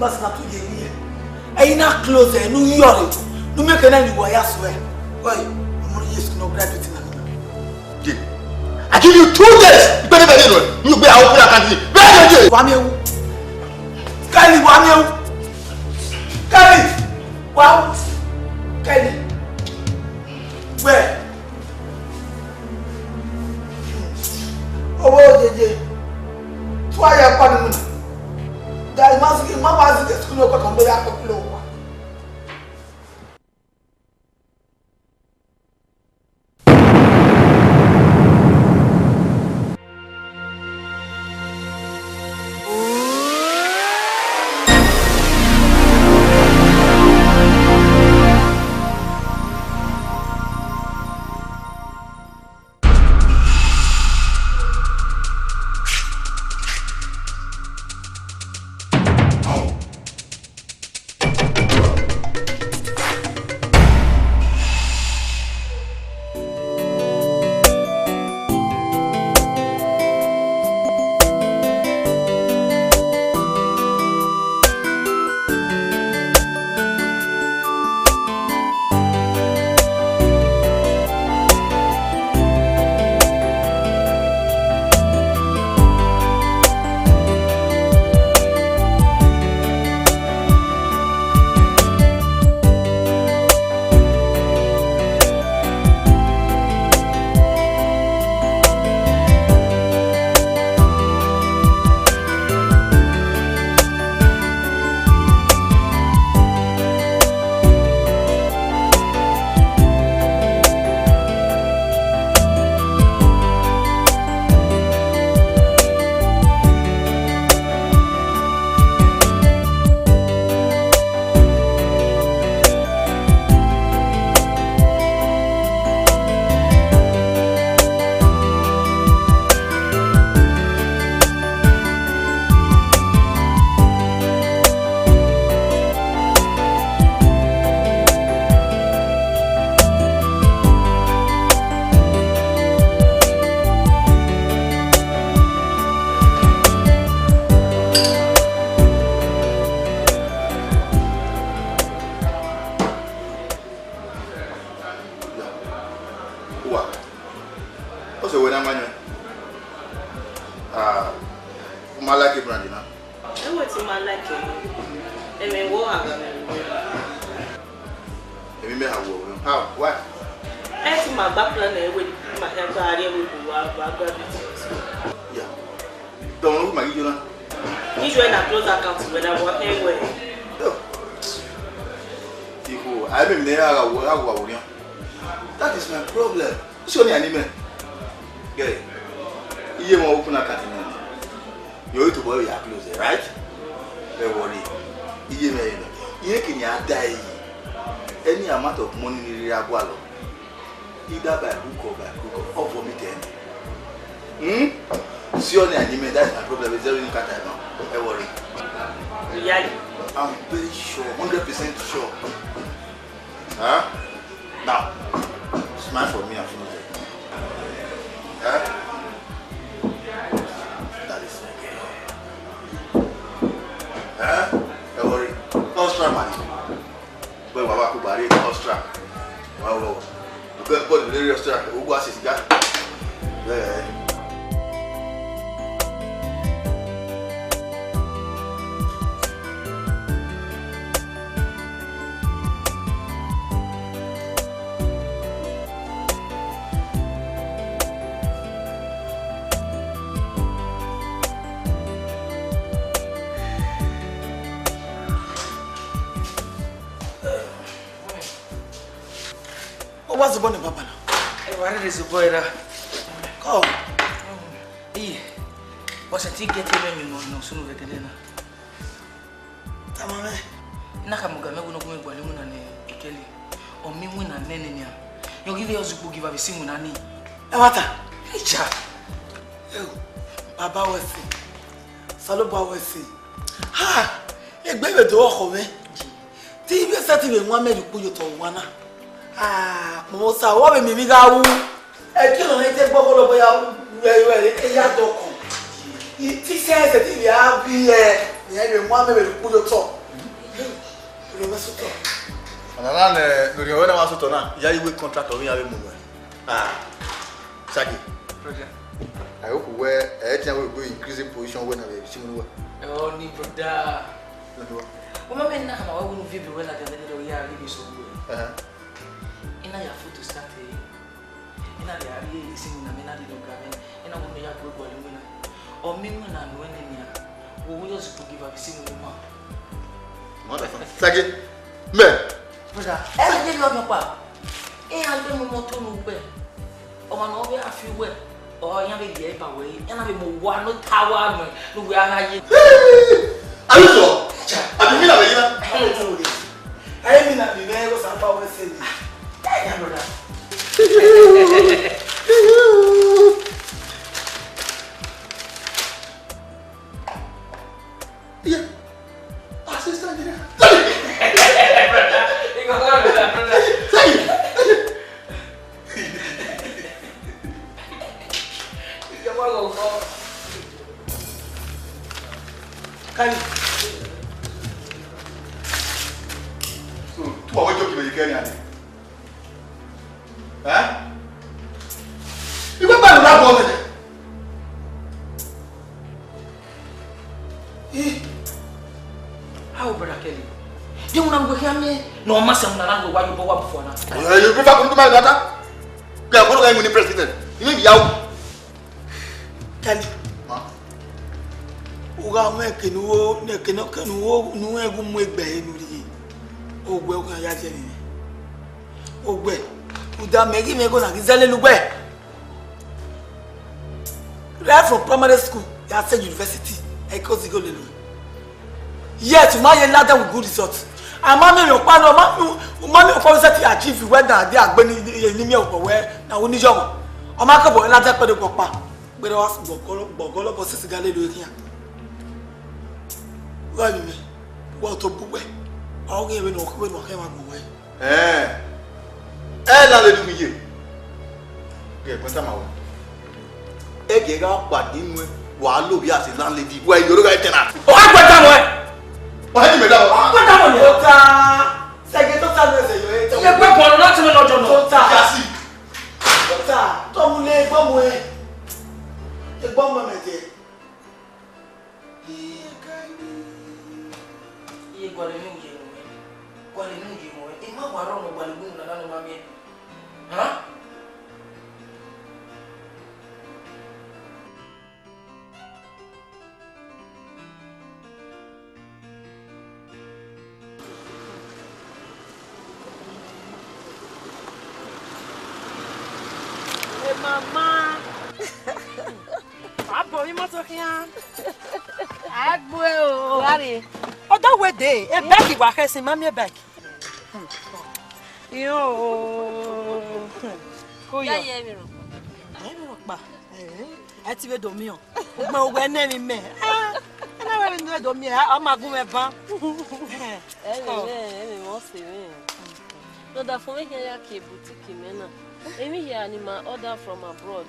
must not to get here. I not close and New York. No make any way, I swear. Why? I'm only used to no graduate. I give you 2 days. You be out of the country. Kelly, wow, Kelly, where? Oh, JJ, why are you calling me? That must be my mother's school of a back of low. That is my problem. So ni anime. Girl, you want open a curtain. You want to buy your clothes, right? Don't worry. You can die. Any amount of money in the Agualo. Either by hook or by crook or for me then. So ni anime, that is my problem. Is there any cut now? Don't worry. Really? I'm very sure, 100% sure. Huh? Now, smile for me and finish it. Huh? That is okay. Huh? Don't worry. Austria man. Boy, Baba Kubari, Austria. Wow. You go to the Austria. Who was his guy? Yeah. What's the bonnet, Papa? What is the boy? Come. What's a ticket you know sooner than dinner? Tamame. Nakamuga, no one will go and Kelly or me win and Nenia. You give us a book, give a sing on Annie. What? Hey, Jack. Baba was sick. Saloba was sick. Ha! A baby door of me. TV starting with 1 minute put you to one. Mosa, what will me go? A kilometer bubble of your very well. It says that you have here. Yeah, you want me to put your top. You must talk. And then, when you want to turn on, you will contract or we have a movement. Sagi. I hope where will be increasing position when I see you. Oh, ni brother. Uma menina kama wewe unuvipi wewe na tendele ya hivi so good. Ina ya photo start ina ya hii simu na mena ndio kama ina mundu ya kwa limuna. O mimi na nwene ni ya. Wewe uweze kugiva simu mama. Sagi. Me. Brother, ela je lo pa. Ande mo moto no gbe. O ma no be afi we. O yan be die ba we. Ena be mo wa no tawa no we ana ye. Are you sure? I mean, I mean, I'm never supposed to say. Yeah, assistant. What are you talking about? Huh? You go back to that woman. How brother Kelly? You want to go here me? No, must have not why you go up for now. You prefer come to my daughter? You are going to be president. You may be out. Kelly. Uga make no egu mu egbe enu ri. Ogbe o kan ya je ni. Ogbe. Uda megi me go na gizele lugbe. Right from primary school, ya say university, e ko si go lelu. Yet my ladder with good results. Amami yo pa no mami o for set achieve when na dey agbeni ni mi o we na oni jomo. O ma ko bo ladder pe de ko pa. Gbe do was bogolo bo sisi gale lo kin. Why me? What to buwe? How get we no ko ke ma buwe? La le du mi ye. Ge kwenta ma wo. E ge ga pade nwe wa lo bi ase landlady. Wa yoro ga tenant. O wa kwenta mo e. O he me da o. O kwenta mo ni. Ota. Sege to ta no se yo e. Ye gbe pon láti me lojo no. Ota. Yasi. Ota. To mu le gbo mo e. E gbo mo me je. Ye gwale ni uje mo e. Gwale ni uje mo e. E ma wa ro no gwale bu na no mami. Ha? Mama. Abo mi moto kian. Agbo e o. Lari. Oda we dey. E back wa kesin mami e back. Yo. Ko yo. Ya ye mi ro. Ai mi ro pa. E ti we do mi o. Ogbo we na mi me. Na we mi do mi o ma gun me ban. Mi mo se mi. No da fun me ke ya ke boutique me na. Emi here ni ma order from abroad.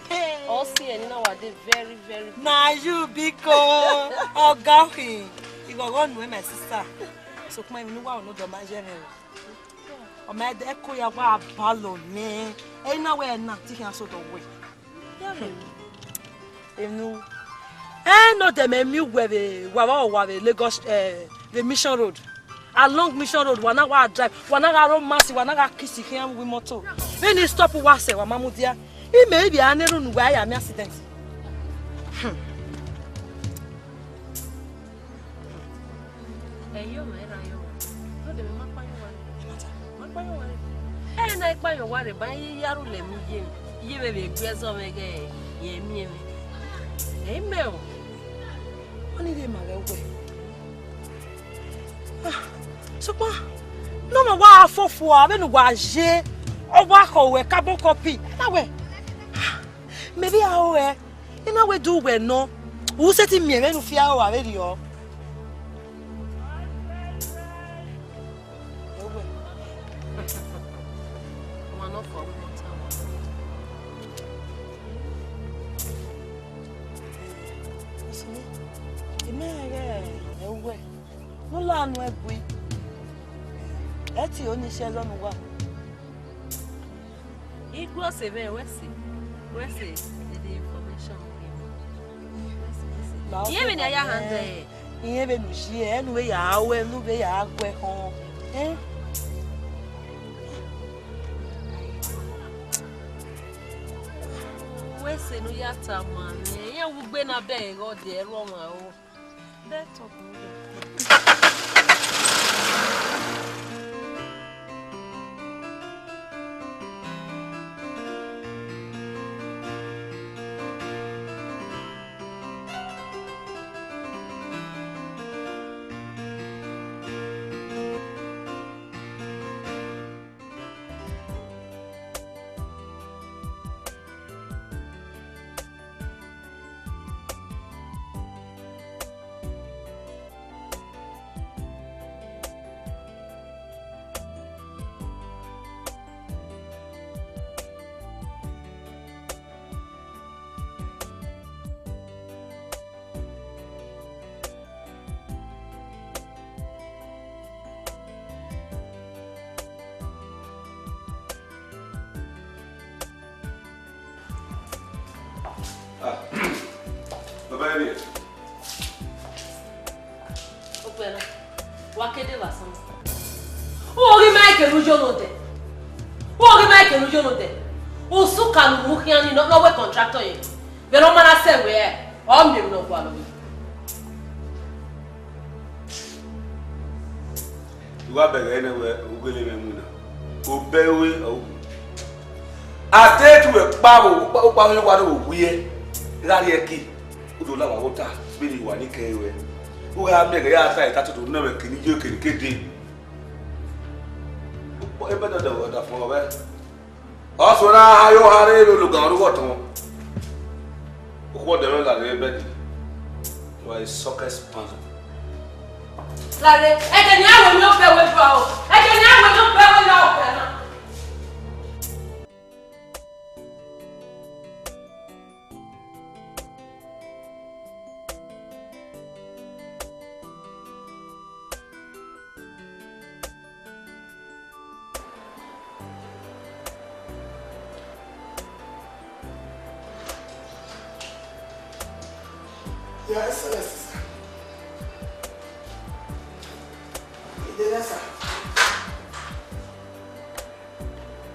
All see any now are they very very Na you biko. Oga hin. You go run with my sister. So come me no wa no do ma je me. O ma de ko ya wa balo ni. E na we na ti kan so do we. Yeah, Enu. No dem emi wa Lagos the Mission Road. Along Mission Road, wana wa drive, wana ga romance, wana ga kiss him with motor. When he stop wa say wa mamudia, he may be aneru nu wa ya me accident. yo me ra yo. No de me ma pa yo wa. Ma pa yo wa. Na pa yo wa re ba yaru le mi ye. Ye be be gbe so me ge ye mi e. Me o. Oni de ma ga we. So pa no ma wa afofo a be no wa je o wa ko we carbon copy na we maybe how we ina we do we no who set me me no fia o already o Mano for Imagine Ewe. No la no ebui. Eti oni se lonu wa. Igwe sebe wesi the information. Ye me na ya hande. Iye be nu shi enu be ya awe nu be ya agwe hon. Wesi no ya tama me. Ye wu gbe na be go de ro ma o. Let talk. Baby. Opera. Wakede la sans. Ori Michael ujonote. Ori Michael ujonote. Usuka no muhiani no we contractor ye. Vero mana se we e. O mbem no kwa lo. Iwa bega ene we ugele memuna. Obewe o. Atetu we pa wo wa do wuye. Lari eki. Udola wa wota biri wa ni kewe. Uga mega ya sai tatu do na we kini je kini kede. O ebe do da fo be. O so na ayo hare lo lugan ru woton. O ko de me la re be di. You are a soccer sponsor. Lare, e ni awo mi o fe we bro o. E ni awo mi o fe we lo fe na. Yes, yes. Yes, sir.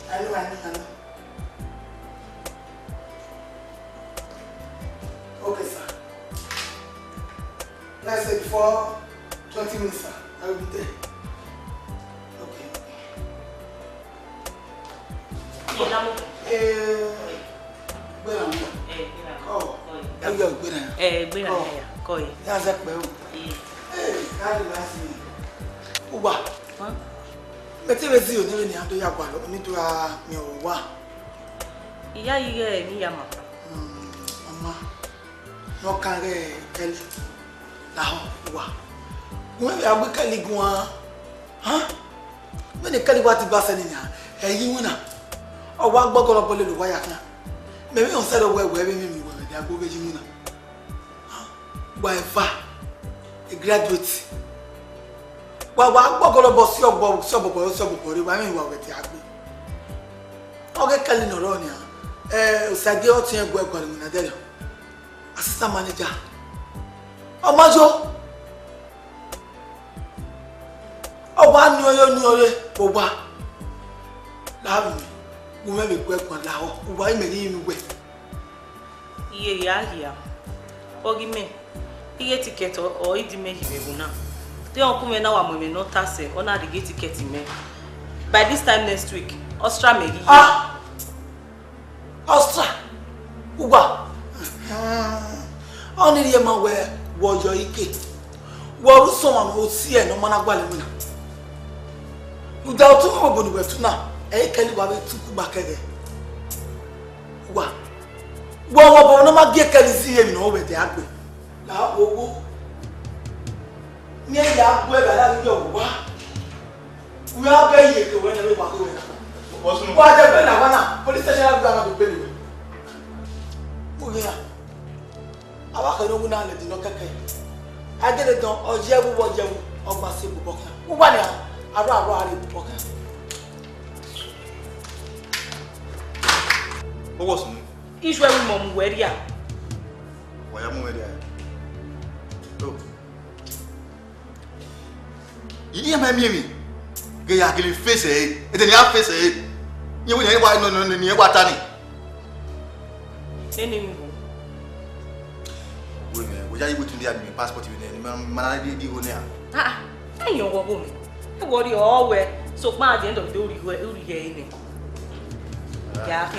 I know. Okay, sir. Let's say before 20 minutes, sir. I will be there. Okay. Uba. Betebezi oni ni ando ya gwalo oni to a mi owa. Iya yige ni ya mama. Mama. No kan re kel. La ho wa. Mo be agbe kali guan. Ha? Me ne kali wa ti gba sani nya. Eyi wona. O wa gbogoro bole lo wa ya kan. Me mi on se do wewe be mi wewe da go beji wona. Wa fa. A graduate. Wa gbogoro bo si ogbo re wa mi wa we ti agbe. Oge kali no ro ni Osage o tin egbo egbo ni na dere. Assistant manager. Omajo. Oba ni oye oba. La mi. Wo me be egbo la o. Oba ime ni mi we. Iye ya. Ogi me. Iye ticket o idi me hibebu na. They on come na wa mo me no tase. Ona the ticket me. By this time next week, Ostra me gi. Ostra. Uba. Oni ye ma we wo yo ike. Wo ru so ma o si e no mana gba le mi na. Uda o tu mo bonu wetu na. E keli wa be tu ku ba kege. Uba. Wo bo no ma ge keli si ye mi no we de agbe. La owo. Ni e ya gbe ga la ni yo wa. We are be ye ke we na we ba ko we na. Wa je be na wa na police station ga na be be ni. Mo ya. Aba ka no guna le di no keke. I get it done. Or Jewu, or Jewu, or Masibu Boka. Ubania, Ara, Boka. What was it? Israel mom, where ya? Why am I there? Oh. You hear my mimi? Get your killing face, eh? And then your face, eh? You will never know near what I need. Women, we are able to get passport with any man. Ah, I know what woman. I got you all where so far at the end of the day, we're here. Yeah,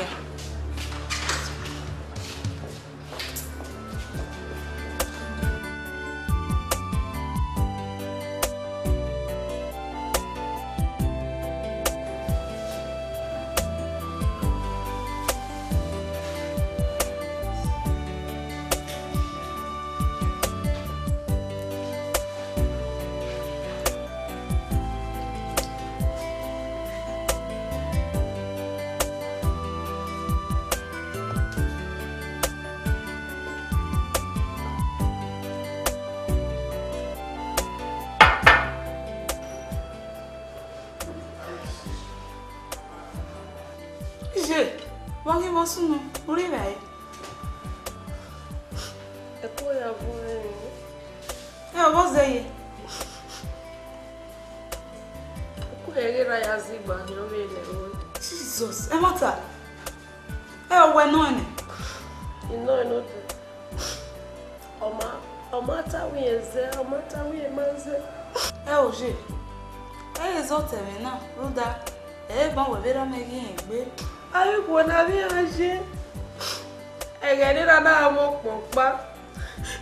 Wangi mosuno, uri vai. Eko ya boy. What's there? Eko ya ya ziba, no me le. Jesus, emata. We no ni. You know. Oma ta wi eze, oma ta wi manze. Oje. Ezote me na, ruda. Ban we vera me gin gbe. Ayo ko na bi anje. Egeni na na mo popa.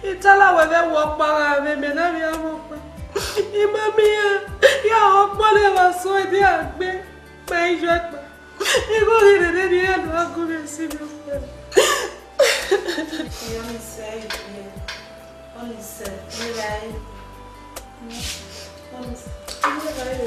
Itala we be wo para me na bi amopa. Imami ya opo le wa so di agbe. Pa ijo pa. Ego ri de ni e lo agu me si mi o. You only say, only say, you lie. Only say, you lie.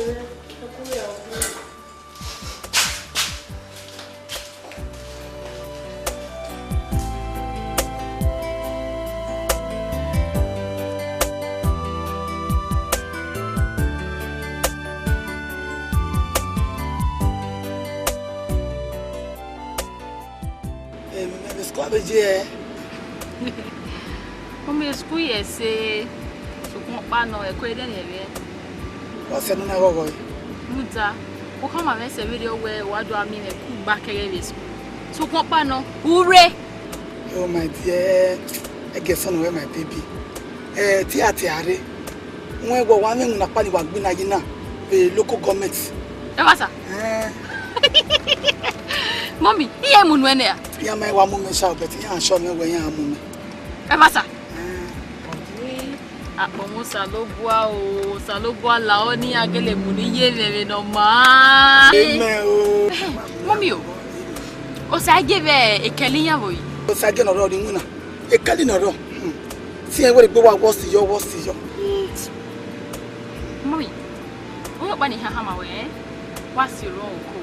Come school say so come pa no e ko ede na ewe. O se no na go go. Muta, o come am say video we wa do am me ku ba kere we school. So come pa no, ure. Oh my dear, I guess on where my baby. Tiare. Wọ́n go wa me na pa ni wa gbe na yina the local government. E wa sa? Mommy, iye mu no ene a. Ya mai wa mu me sha but ya show me we ya mu me. E wa sa? Àpọ̀mọ́ Salogua la ó ní Agẹlẹ̀mú ní yé rere no ma. Amen o. Mommy o sa give ekeli yan boy. O sa ge no ro ni muna. Ekeli no ro. Ti en we gbe wa wo si yo. Mommy, o pa ni ha ma we. Wa si ro nko.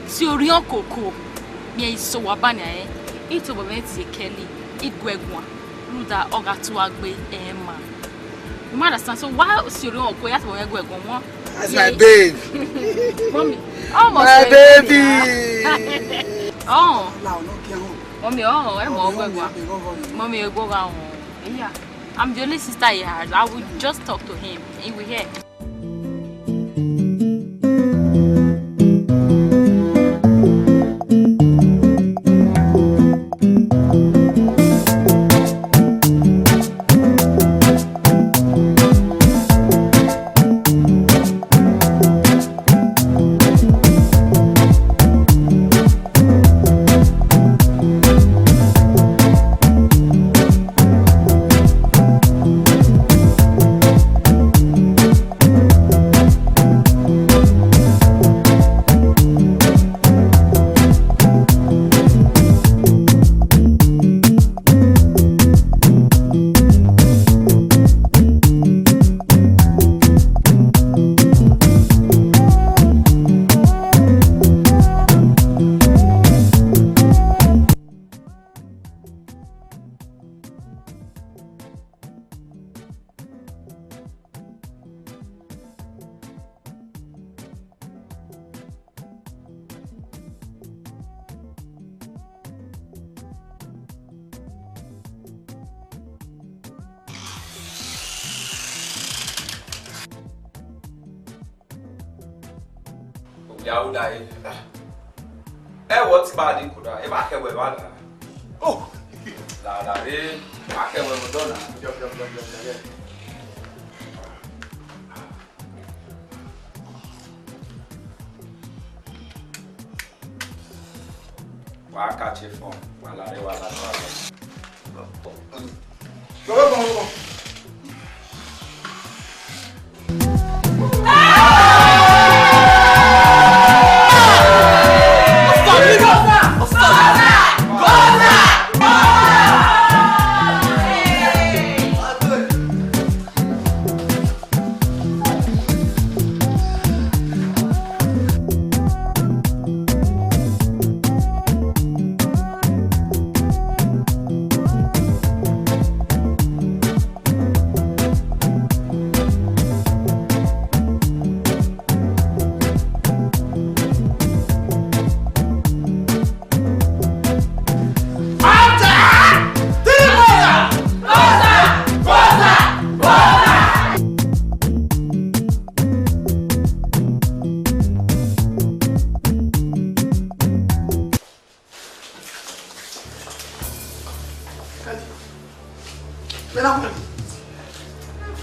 Si ori okoko. Mi iso wa ba ni e. Ito bo me ti ekeli. Igwegwa. Ruda ogatu agbe ema. You understand? So why Siri Oko yat we go mo? That's my babe. Mommy. Almost my baby. Oh. La no ki ho. Mommy, e mo go. Mommy e go ga ho. Yeah. I'm the only sister he has. I will just talk to him. He will hear. Uwadiae. What's bad in Kuda? If I can wear one. Oh, I can wear Madonna. Why catch it from? While I was go.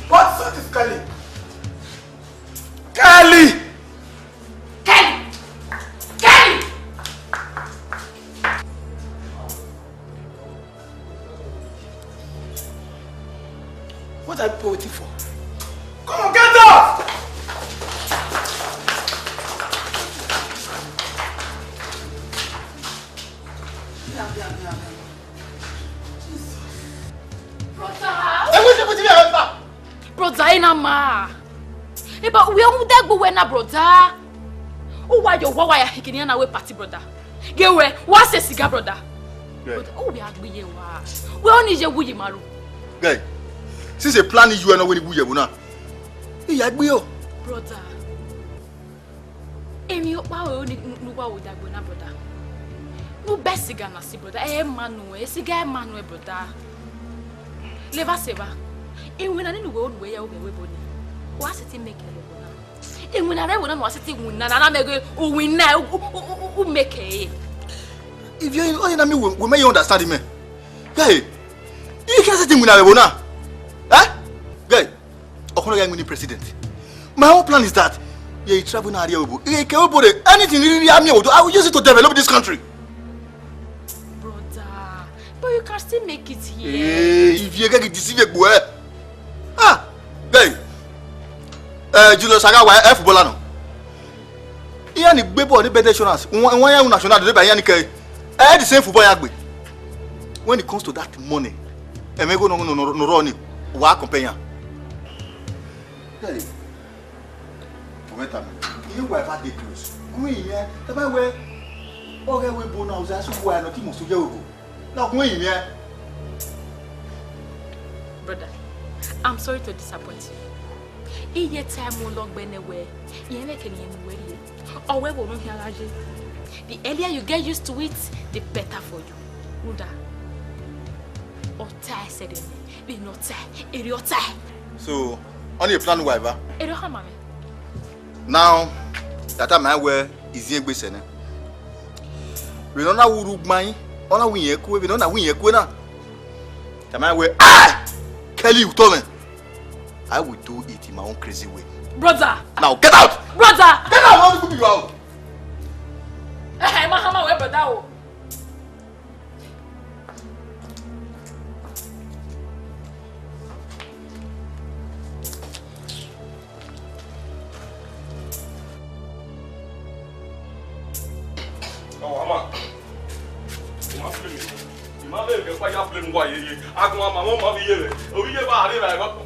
What sort is Kali? Kali! What are you waiting for? Come on, get up! Brother, ma. But we are that go when a brother. Oh, why you why are taking an away party, brother? Get away. What's a cigar, brother? Oh, we are we only your wee maru. Guy, since a plan is you are not winning Buyabuna. Brother. Amy, power only no with that brother. No best cigar, see, brother. Manu, cigar, Manu, brother. Never saver. And when I didn't go away, I'll be with body. What's it making a and when I wouldn't was sitting when I make who we now who make a. If you're only me, we may understand me. Guy, you can't sit in with Abona. Huh? Guy, I'm winning president. My whole plan is that you travel in area. You can't put anything really I will use it to develop this country. Brother, but you can still make it here. Hey, if you get deceived, boy. Ah, guy. Julius Aga wa footballer no. Iya ni gbe ball ni better insurance. Won ya national dey buy ya ni kai. The same football ya gbe. When it comes to that money, e me go no run ni. Wa compare ya. Guy. Momenta. You go ever dey close. Kun yin e ba we o ge we bo na o za so wa no ti mo so je wo. Na kun yin e. Brother, I'm sorry to disappoint you. Iye time will long be anywhere. You make any anywhere. Or where will not hear. The earlier you get used to it, the better for you. Uda. Or tie said it. Be not tie. It your tie. So, only a plan whatever. It don't harm me. Now, that time I wear is the egg sene. We don't know who rugmai. Ona win ye we don't know win ye na. Time I wear Kelly, you told me. I will do it in my own crazy way. Brother! Now get out! Brother! Get out! How do you out? Hey, Mahama, where brother? Oh, Mama. Ma be ke pa ya play ngwa ye agwa mama ma bi ye o bi ye ba ari ba ko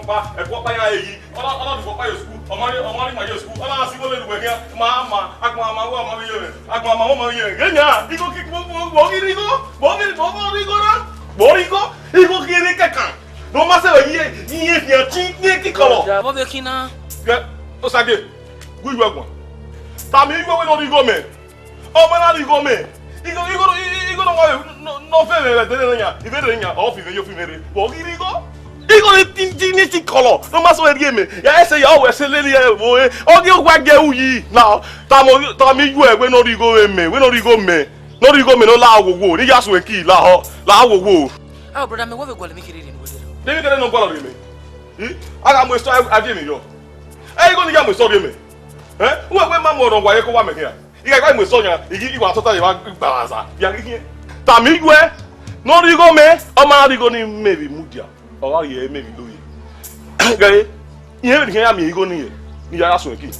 pa e ko pa ya yi ona du ko pa yo school o mari ma yo school ona si go le du we ya mama agwa mama wa ma bi ye agwa mama ma bi ye genya iko ki bo ri go na bo ri go iko ki ri ka kan no ma se ye fi achi ni ki kolo bo be kina ke o sage gu yu agwa ta mi go we no ri go me o ma na ri go me Igo no fair le tele nya. Ibe nya off ibe yo fi mere. Bo giri go. He gonna think color. No matter what game. Yeah, say you always say lady boy. Oh, you wa get uyi. Now, tami you we no ri go me. We no ri go me. No ri go me no la wo. Ni just we ki la wo. Ah, brother, me wo be go le me kiri ni wo de. Let me get no go me. Aga mo story ade mi yo. You gonna get mo story me. We ma mo ron wa ye ko wa me here. You ga mo story yan. You wa total you wa gbaza. Ya ki. Tami you no ri go me. O ma ri go ni maybe mudia. O wa ye maybe do ye. Gare. Ihe bi ya mi go ni ye. Ni ya so ki.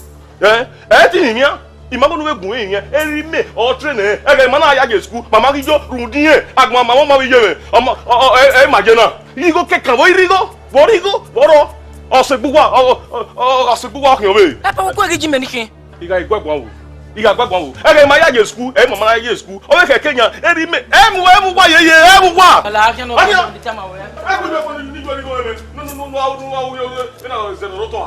Ti ni ya. Imamo no egun yen. Eri me o train e. Ga ma na ya ge school. Mama ki jo rudin e. Agbon mama ma bi ye me. Omo ma je na. You go kekan bo ri go. Boro. Osegbuwa kan we. E pa ko eji me ni kin. Iga igbagbon wo. Ege ma ya ye school, mama na ye school. O we keke yan, eri me. Emu wa ye. Ala akin no di tama we. Aku do ko ni go me. No yo. Ina ze no to.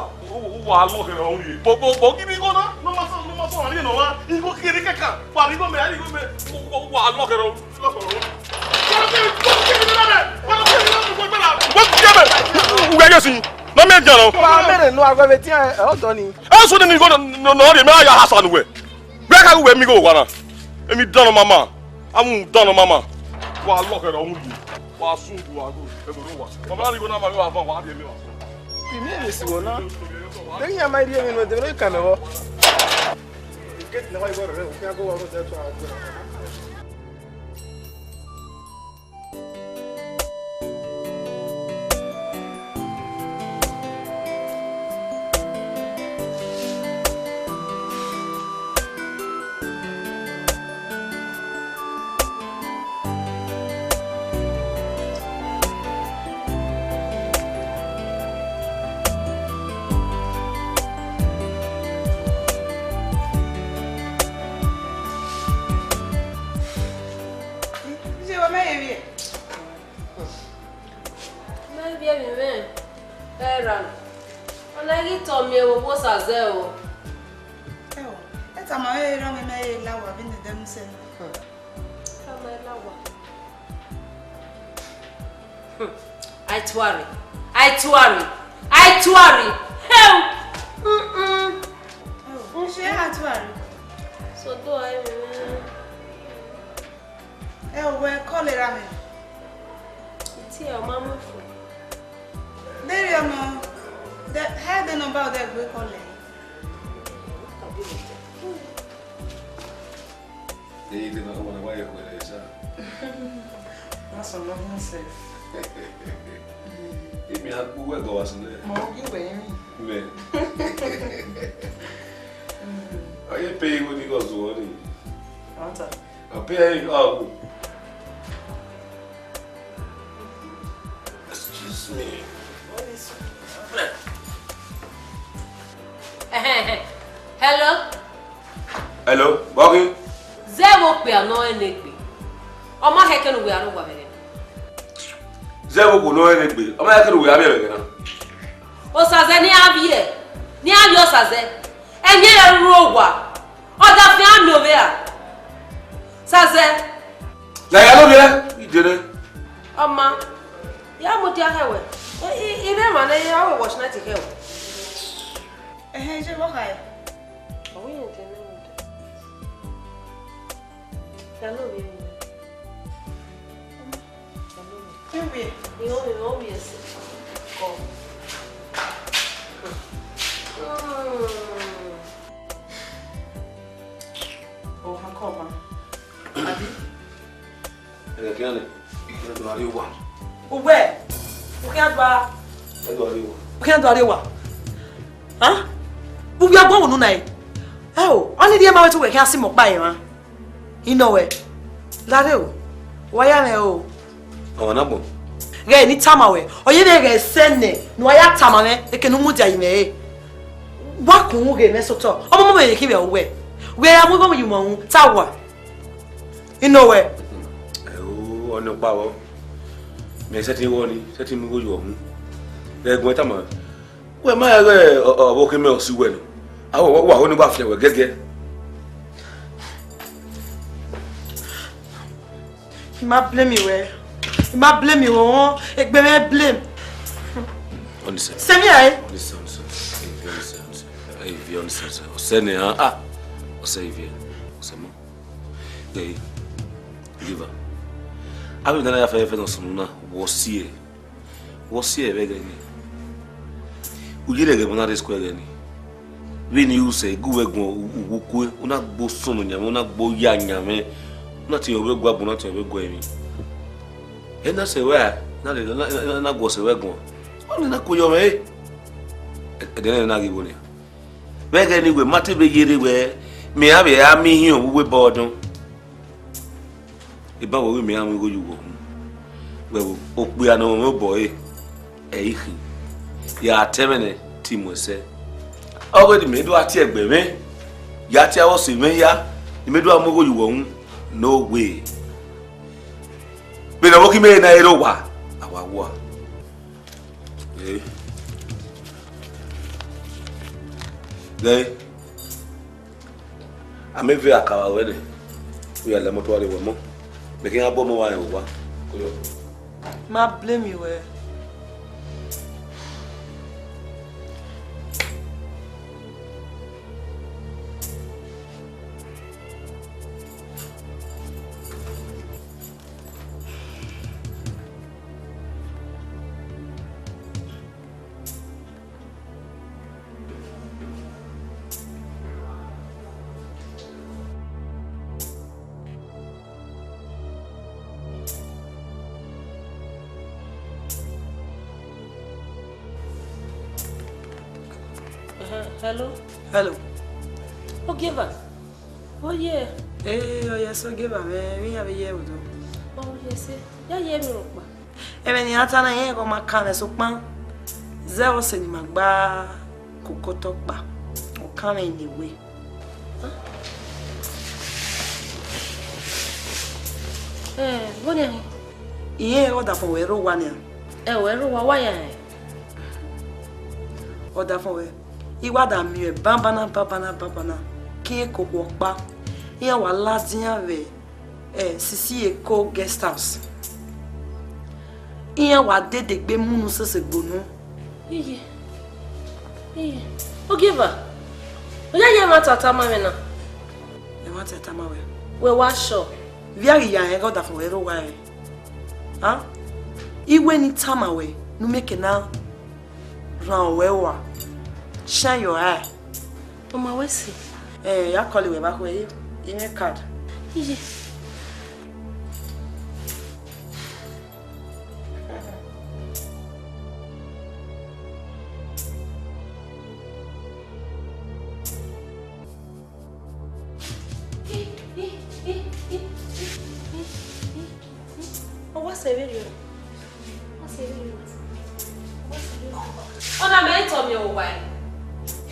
Wa lo ke ro ri. Bo ki bi go na. No ma so ani no wa. Igo kiri keka. Pa ri go me. Wa lo ke ro. No me jano. Pa mere no agbe ti o do ni. E so ni go no re me aya Hassan we. Be ka we mi go wa na. Emi dono mama. Amu dono mama. Wa lo ke ro hu yi. Wa sun du wa go. E go ro wa. Mama ri go na ma we wa fa wa de mi wa. Ti mi si wo na. De nya mai ri mi no de no ka me wo. Get na wa go re o ka go wa ro de to a go. I tuari. Hell. So do I. We call it ramen. It's here, mama. There you know. Had the number that we call it. You didn't know why you were there. That's a lovely safe. If you had who go was there. Mo you we me. Are you paying when you go to work? Anta. I'm paying Excuse me. What is Hello, walking. Zero pe no enegbe. O ma heke no we aro gwa bere. Zero go no enegbe. O ma heke no we abere na. O saze ni abie. Ni abi o saze. Enye le ru ogwa. O da fi ami ove a. Saze. La ya lo bia. Ijere. Oma. Ya mo ti ahewe. Ibe ma na ya we watch night hewe. Je wo kai. O yin te na. Hello, baby. Baby. You yes. Come. Oh, hakoma. Abi. Kiane. Kiane do ariwa. Uwe. Ukiadwa. Do ariwa. Ukiadwa ariwa. Ha? Bubu agbo wonu nai. Oni die ma wetu we kan simo pa yin wa. Inowe. Lare o. Waya me o. Awon abo. Ge ni tamawe. Oye de ge senne. No ya tamane e kenu mu dia ime. Wa kun ge me soto. Omo mo ye ki be owe. We ya mu go mu mo tawa. Inowe. Ono pa wo. Me seti woni, seti mu go yo hu. Egun tama. We ma re obo ke me o si we no. Awo wa ho ni gba fi we gege. You might blame me where? You might blame me won. Egbe me blame. Onise. Semi ai. Onise. Evi onise. Osene ah. Osevi. Osemo. Dey. Giva. Abi dana ya fa no sununa wosie. Wosie begani. Ujire ge bonare square gani. When you say go ugukwe una gbo sunu nyame una gbo ya nyame una ti owe gwa bona ti owe gwa emi. E na se we na gwo se we gwo. Oni na koyo me. E de na gi boni. We ga ni we mate be yere we me ha be ya mi hin owe bodun. E ba wo me am go yugo. We okpu ya no mo boy. E ihi. Ya temene ti mo se. Already made what you me. Yatia was in me ya. You made what you won't. No way. But I'm walking me in a rowa. Our war. They I'm a very car already. We are the motor woman. Making a bomb away over. Ma blame you, eh? Hello. Oh, give her. Oh, yeah. Oh, yes, so give her. We have a year with them. Oh, yes. Yeah, me. Even the other night, I got my car so pan. Zero cinema bar, cocoa bar. Or come in the way. What are you? Yeah, order for where one year. Why? Order for where? Iwada mieux babana qui est kokwa il y a wala dia ve sisi eko guest house il y a wade de gbe munu se gbonu Iye o give her o ya ye matata ma me na e matata ma we wa sure via ya he go da fo ero wa ha iwe ni tama we no make na ran we wa shine your eye. Mama, where is you call it back way in a card. What's the video? Oh, na me told me why.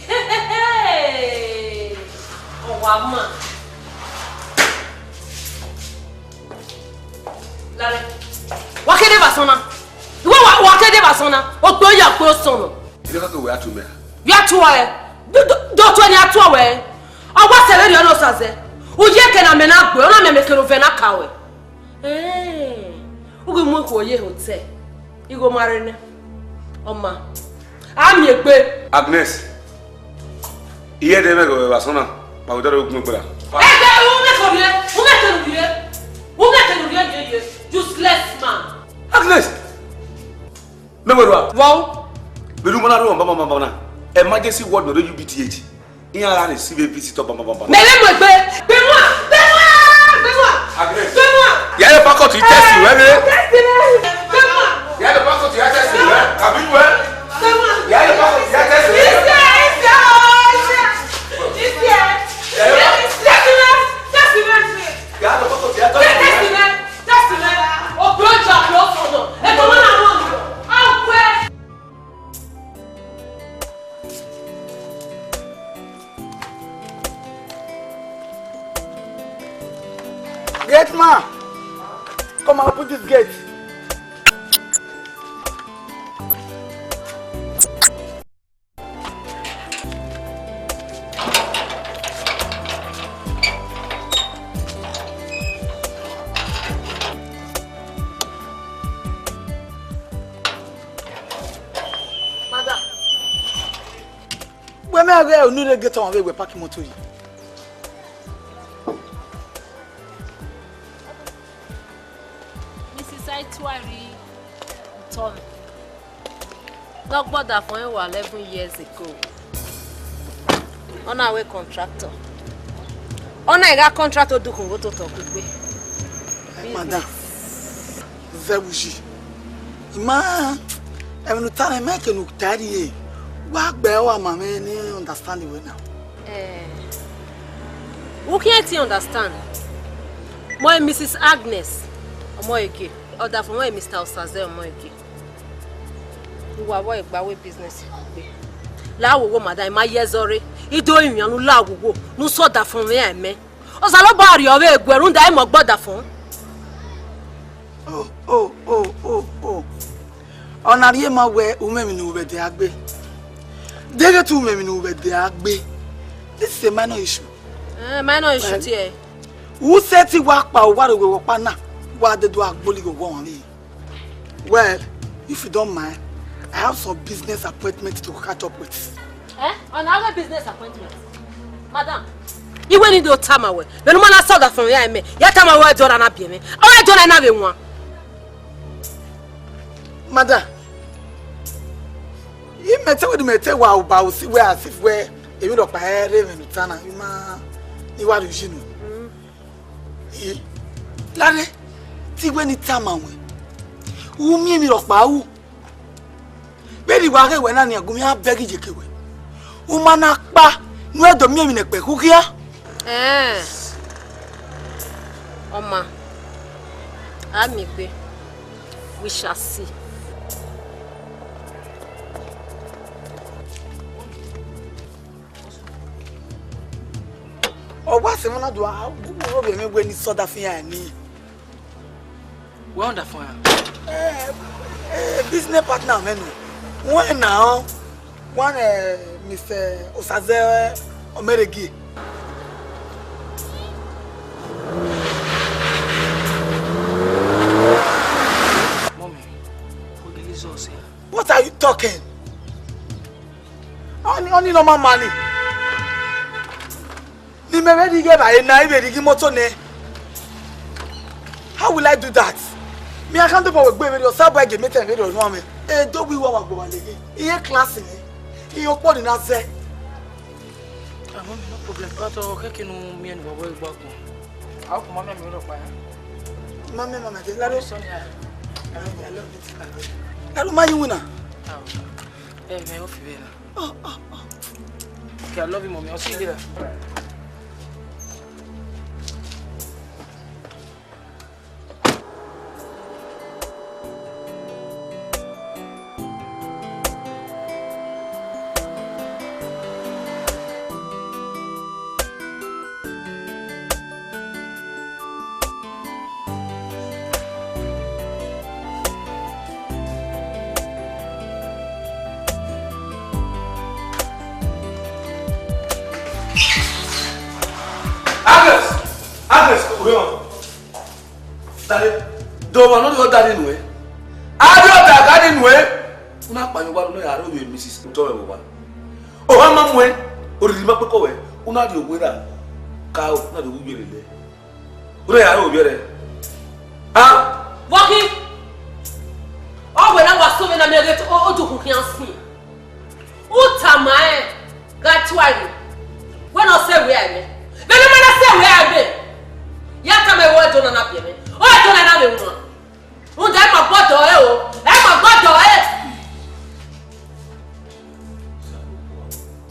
Hey! Oh, wow, Lale. Wakede basona. Iwo wakede basona. O gbo ya ko sono. Ile ka we atu me. Ya tu wa e. Do to ni atu wa e. O wa se le no saze. O je ke na me na gbo, na me me ke no fe na kawe. Ugu mu ko ye hotel. Igo mare ne. Oma. Ami egbe. Agnes. Iye de me go basona. Ma udaro ogun gbara. Useless man. Agnes. Me go do. Wow. Be lu mona ro mama na. Emergency ward no do UBTH. Iyan ara ni CVPC to mama. Me le mo egbe. Be moi. Agnes. Be moi. Ya le faculty test you, eh? Be moi. Ya le faculty test you, eh? Abi you, eh? Be moi. Ya le faculty test you. Gate man, come and put this gate. go no get on we park motor yi. Mrs. Aitwari told me. Dog bought for him 11 years ago. On our way contractor. On I got contractor do go to talk with me. Madam. Zebuji. Ima every time I can look tidy. What better mama any understand the way now? Who can't understand? My Mrs. Agnes Omoyeke. Or that from my Mr. Osaze Omoyeke. Who are working about business. La wo madam ma yezore. Ido yin anu la wo. No so that from me eme. Osalo ba ri owe egwerun da mo gboda fun. Oh. Onariye ma we umemi ni ube de agbe. Dege tu umemi ni ube de agbe. This is a minor issue. Minor issue here. Who said he work pa wa we work pa na? Wa de do agboli go go on. Well, if you don't mind, I have some business appointment to catch up with. Another business appointment. Madam, you went into time away. The woman I saw that from here, me. Ya time away, don't I be me? I don't have one. Madam, you met with me tell wow about see where as if where a bit of my hair and Tana, you are you know. Lane, see when it's time away. Who me of Bau? Very well when I go me have baggage away. Umana pa, no do me in a peculiar. Oma, Amipe, we shall see. Oh, what's the one do I go when you saw that fear and me? Wonderful. Business partner, man. One now, one Mr. Osaze Omeregi. Mommy, what are you talking? Only normal money. How will I do that? Me I can't do for a video. Sabay give me 10 videos. Mommy, don't we want to go again? Here class in your body not there. Mommy, no problem. But okay, no me and we work. How come mommy me look by? Mommy, Laro Sonia. I love it. Laro my winner. Hey, me off you. Oh. Okay, I love you, mommy. I'll see you later. Daddy nwe. Adio daddy nwe. Una pa yoba no ya ro we Mrs. Ntowe boba. O ha mamwe, o ri ma peko we. Una di ogwera. Ka o na do gbere le. Una ya ro obere. Ah? Walking. Oh, when I was so na me get o do kukian si. Utamae gatwari. When I say where me. Then when I say where I be. Ya ta me wo do na be me. O do na be wo. Who that my bottle, oh? That's my bottle,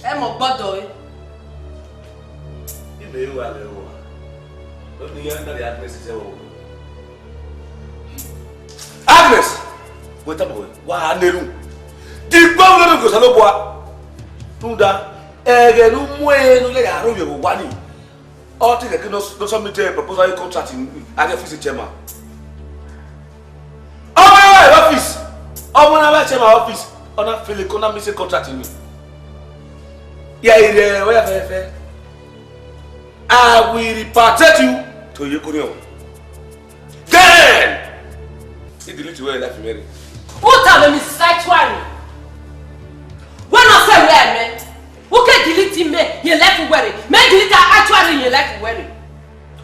That's my bottle, You may well know. Don't you under the Agnes? Agnes! Wait a moment. Why, Neru? The governor goes hello, boy. Nuda, no more, no, they are over one. All things that cannot submit a proposal contracting at the office chairman. Office. When I check my office, on a feel economic contracting me. Yeah, where I will repatriate you to your Korean. Then, it delete where life Mary. What have Mrs. Aitwari? When I say where, man, who can delete like wearing. Make it actually you like wearing.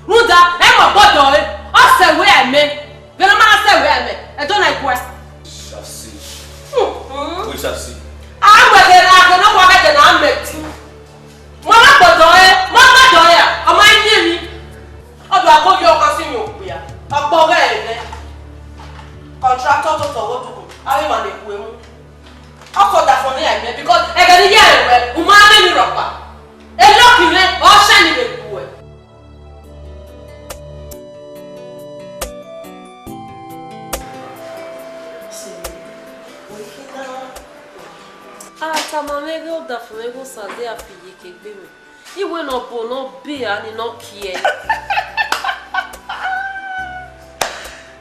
Ruda, I'm a bottle. I say where I mean. When I say where I mean, I don't like what. Shall see. We shall see. I'm with it. I don't know what I can make. Mama bottle, Mama Doya. Am I near me? I do I call your cousin here? A boy. Contractor to what to do. I want to go. I call that for me because I got a year. Umama ni ropa. A lucky man or shiny the boy. Tamamego da fumego sade a fille que bebe. He went up on no beer and no key.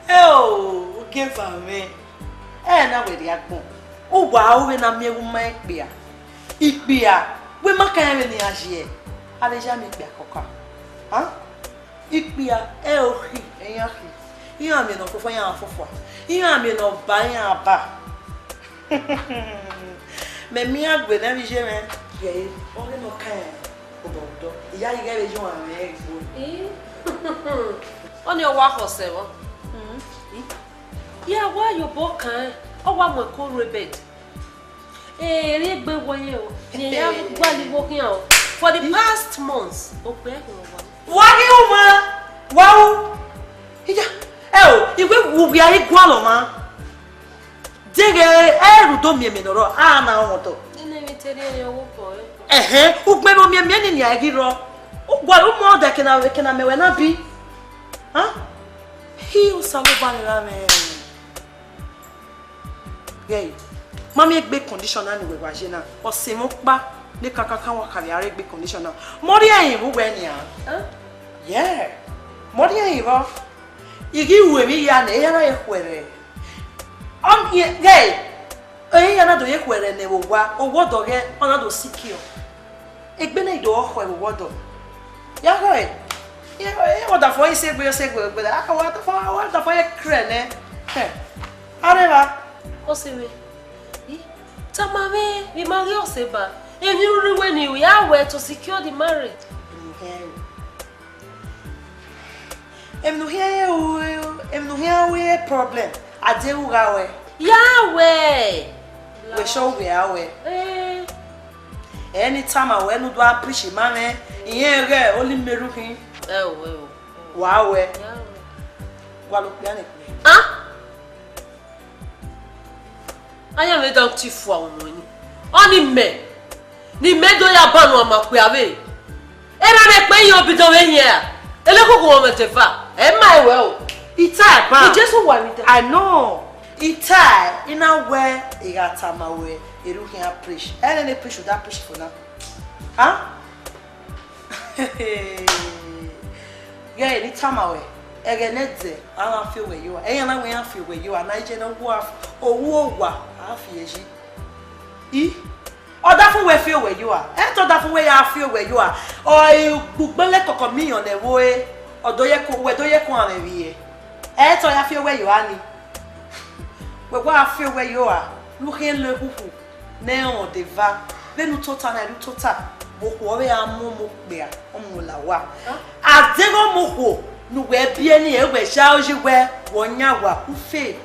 Oh, give for me. Now where they are going. Oh, wow, when I'm here with my beer. It beer. We make a any agie. I let you make beer coca. Huh? It beer. Oh, he. You are me no for your for. You are me no buying a bar. Mais mia gwe na bije me ye o le no kan o bodo iya yi ga be jo an me egbo on your wa hose wo ya wa yo bo kan o wa mo ko rebed re gbe wo ye o ni ya gba li wo kian o for the past months o pe wa ni o ma wa o ija o igwe wu bi ari gwa lo ma dege do mi noro na won ni mi tere ni owo po ugbe no mi ni agi ro ugwa mo da kena mewe na bi hi o salo ba ni ra me gay mami egbe conditioner ni we wa je na o se mo pa ni kakaka wa kare are egbe conditioner mo ri eyin bu we ni yeah mo ri eyin ro igi uwe mi ya na e ra e kwere gay oyin yana do ye kwere ne wo wa owodo ge ona do secure egbe na ido oho e wodo ya go e oda fo ise gbe aka wa fo ye kre ne areba o se we tamame we marry o se ba eni ri we ni ya we to secure the marriage em no here we problem adewu gawe Yahweh. We show we Yahweh. Anytime I went to appreciate mama, yeah, only merukin. Oh, wow. I am a donkey for money. Only me. Ni me do ya banu amakuave. Era ne pe yo bido we here. Ele ko ko mo tefa. E my well. Ita ba. You just want me. I know. Ita ina we igatama we erukin appreciate. Ele preach that preach for now. Huh? Yeah, ni tamawe. Egeneze, I feel where you are. Eyana we feel where you are. Nigeria wo owo wa afieji. I oda fun we feel where you are. E oda fun we ya feel where you are. O gbugbele kokko million e wo e odo ye ko an wiye. E to ya feel where you are ni. We go feel where you are. Looking le huhu. Ne on deva. Venu tota na tota. Boko we amomo pe a omola wa. Adego moko nu we bie ni e we sha oji we wonya wa ufe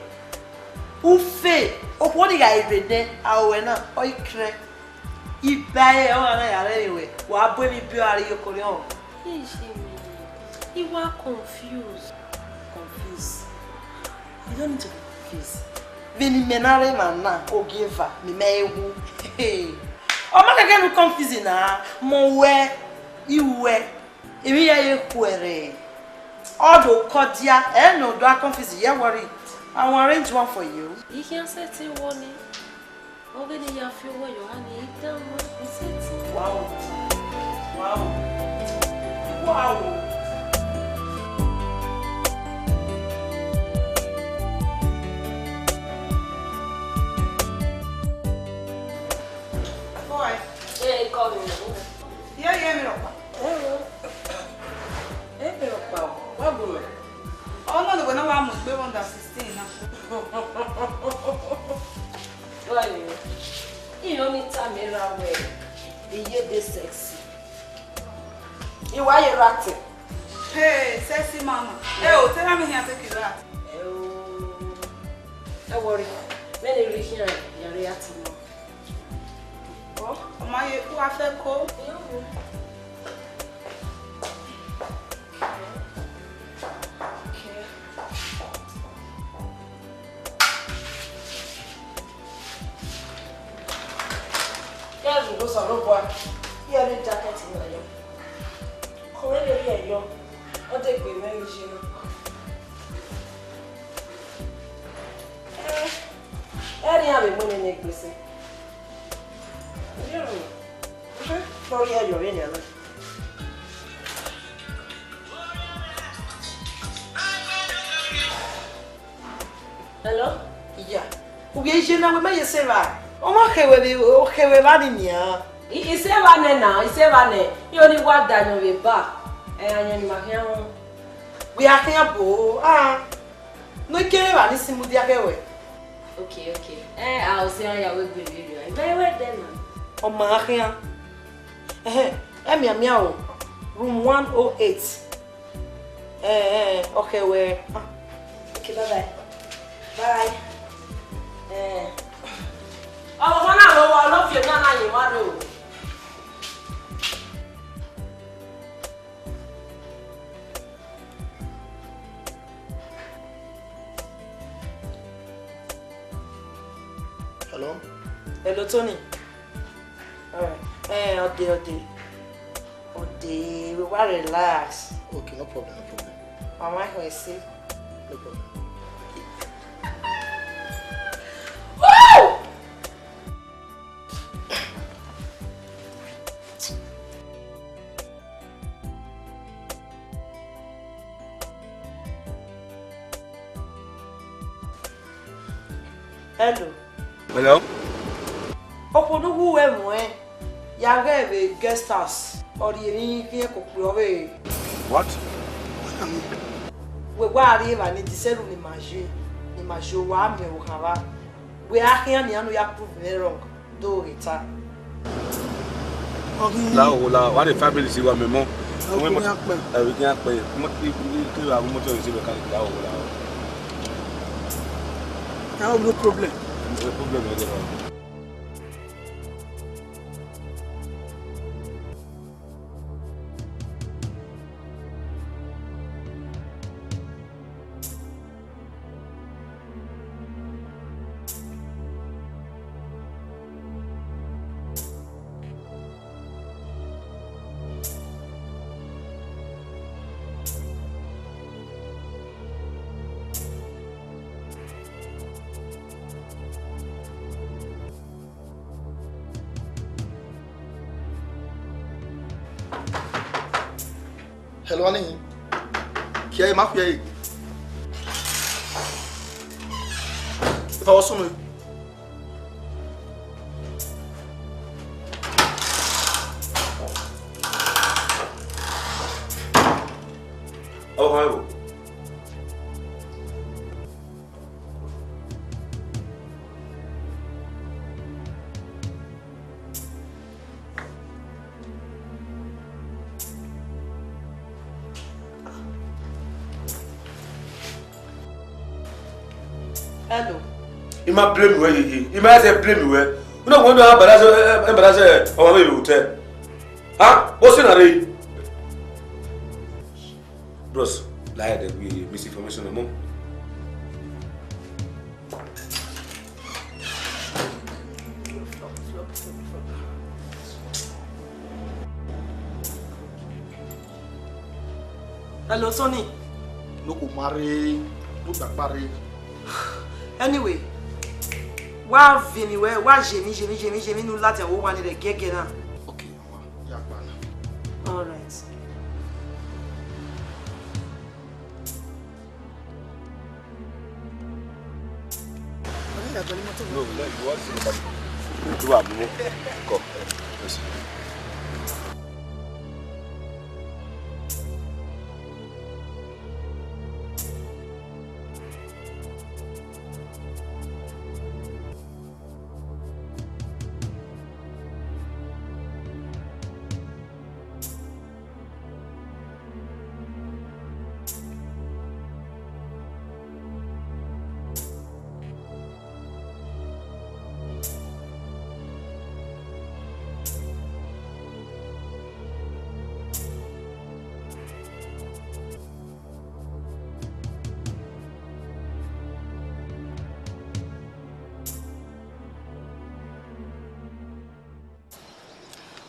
opodi ga irede awe na oikre ibae o na yare we wa bo mi bi ari yokori on. You are confused. You don't need to be confused. Vini menare mana ogiva mi mewu. O ma ka get confusing na mo we iwe emi ya ye kwere odo kodia e no do confusing ye worry I will arrange one for you. You can set it one. Already you feel where you are need down set. Wow. Boy. Hey, call me. Yeah, me ropa. Me ropa. What go? Oh no, the one must be under 16 now. Why? You don't need to mirror way. You get this sexy. You why you ratting? Hey, sexy mama. Oh, tell me here take you rat. Oh. Don't worry. When you reach here, you're reacting. Oh, my who after call? Yes, we go some boy. Here the jacket in your. Come here, yo. I'll take me when you see. Any have a money necklace. You know. For here you're in your. Hello? Yeah. Who is you now? Where you say that? Oh my God, okay, bad in here. It's a one now. It's a one. You only want that on your back. And you're my hair. We are here, bo. No care about this moody away. Okay. I'll say I will be with you. Very well then. Oh my hair. Meow. Room 108. Okay, where? Okay, bye. Bye. Oh, I love you. Now you want to. Hello? Hello, Tony. Alright. We want to relax. Okay, no problem. Mama, can we see? No problem. Woo! Hello? Opo no who ya get guest house or the here kokwe. What? We wa arriva ni diselu ni maje wa me wo kan ba. We are here ni anu ya prove me wrong. Do reta. La, what the family see wa me mo. We We can pay. Mo ti la mo to receive ka la o la. No problem. No problem with it. Hello, Annie. Kia e mafia aí. Tá awesome. Oh, hi. Hello. You might blame where you might say blame where. You know when you have embarrassed or maybe you tell. Huh? What's in a day? Bros, lie that we misinformation among. Hello, Sonny. No go marry, no back marry. Anyway, wa vini we wa jemi nu lati wo wa ni re gege na. Okay, mama. Ya bana. All right. No, you want to see do am mo. Go. Yes.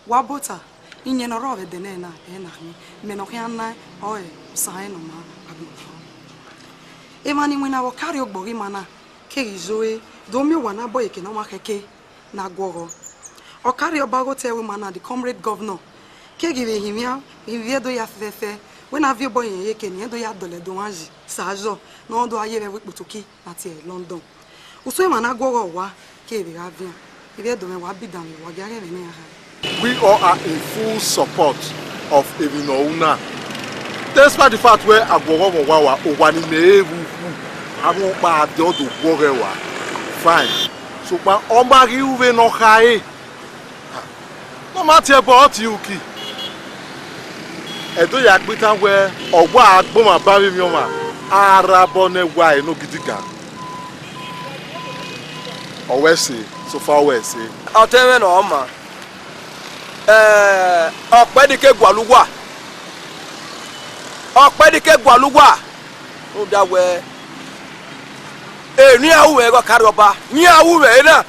Wabota, inye no rove denena, enahmi, menokiana, oe, saeno ma, abuho. Emani mwina wakari ogbori mana, keri zoe, domi wana boy ke no makeke, na goro. Okari obago tewe mana, the comrade governor, kegi ve himia, inviedo ya fefe, when avio boy yeke, niedo ya dole doanji, sajo, no do aye we butuki, nati London. Uswe mana goro wa, keri avia, inviedo me wabidami, wagare vene aha. We all are in full support of Evinouna. Despite the fact where Agworo Wawa Owani Meevu Amo Ba Diodo Gorewa. Fine. So pa Omari Uve no Hae. No matter about you ki. Edo Yakbita where Owa Agboma Bari Mioma Arabone Wai no Gidiga. Owesi, so far Wesi. I'll tell you no ma. Ọ̀pẹ́dìkẹ́ Gwalugwa ó dáwẹ́ ní àwùrẹ̀ ẹ̀rọ kárí ọba ní àwùrẹ̀ náà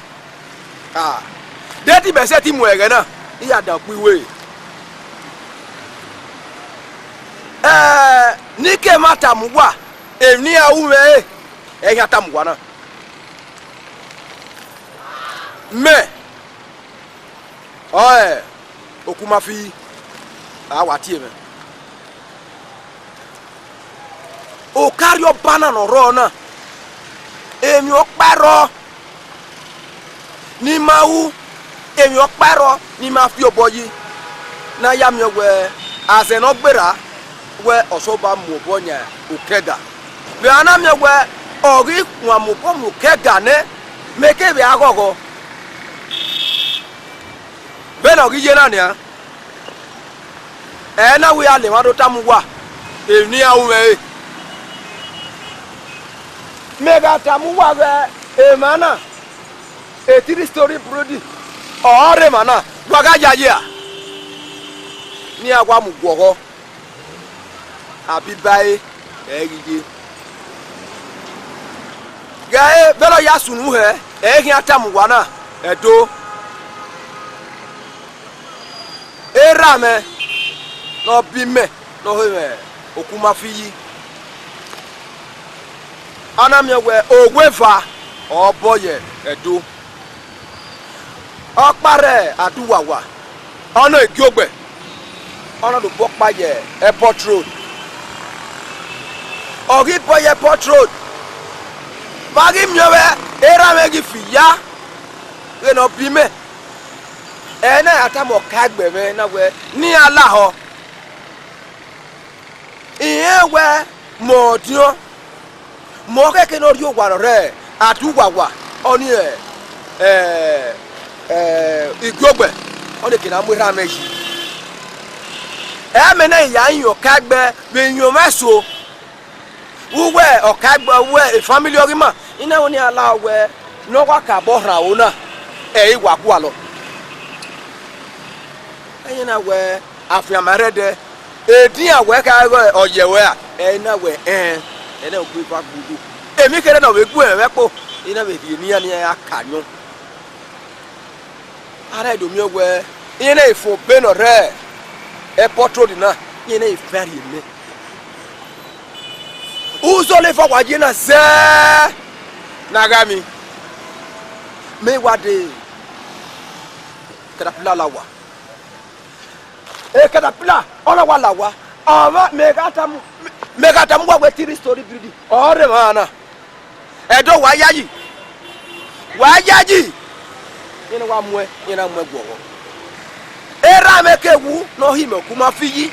dẹ́tí bẹ̀sẹ̀ tí mú ẹ̀rẹ̀ náà ìyàdà píwé ní kẹ́ má tàmú wà ní àwùrẹ̀ ẹ̀yìn àtàmú wà náà mẹ́ ọ̀ẹ́ okuma fi awati me o kario bana no ro na emi o paro ni mawu emi o paro ni ma fi oboyi na ya mi we aze no gbera we osoba mu obonya okega be ana mi we ori kwa mu po mu kega ne meke be agogo bena gije na ni na we ale wa do tamuwa eni awume mega tamuwa be mana e 3 story brody ore mana waga jaje a ni agwa mu gwogo abi bae egije gae belo ya sunu he ehin atamuwa na edo erame no bime no he okuma fiyi anamye we ogwefa oboye edo okpare aduwawa ono egiogbe ono do bokpaye airport road ogi boye airport road bagi myewe erame gi fiya we no bime ena atamo kagbe me na we ni ala ho iye we modio mo keke no rio gwaro re atuwawa oni igogbe oni kina mu ra meji me na ya yin okagbe be yin meso uwe okagbe we family orima ina oni ala we no kwa ka bo ra ona iwa ku alo na we afia marede edin awe ka oyewe a na we na ogu ifa gugu emi kere na we gu ewepo ina be di ni akanyo ara do mi we ina ifo beno re airport road na ina ifari me uzo le fa waje na ze nagami me wade kada plalawa kadapila ona wala wa ama megata mu wa 3 story building ore mana edo wayayi ina wa mwe ina mwe gwo era mekewu no hime kuma fiyi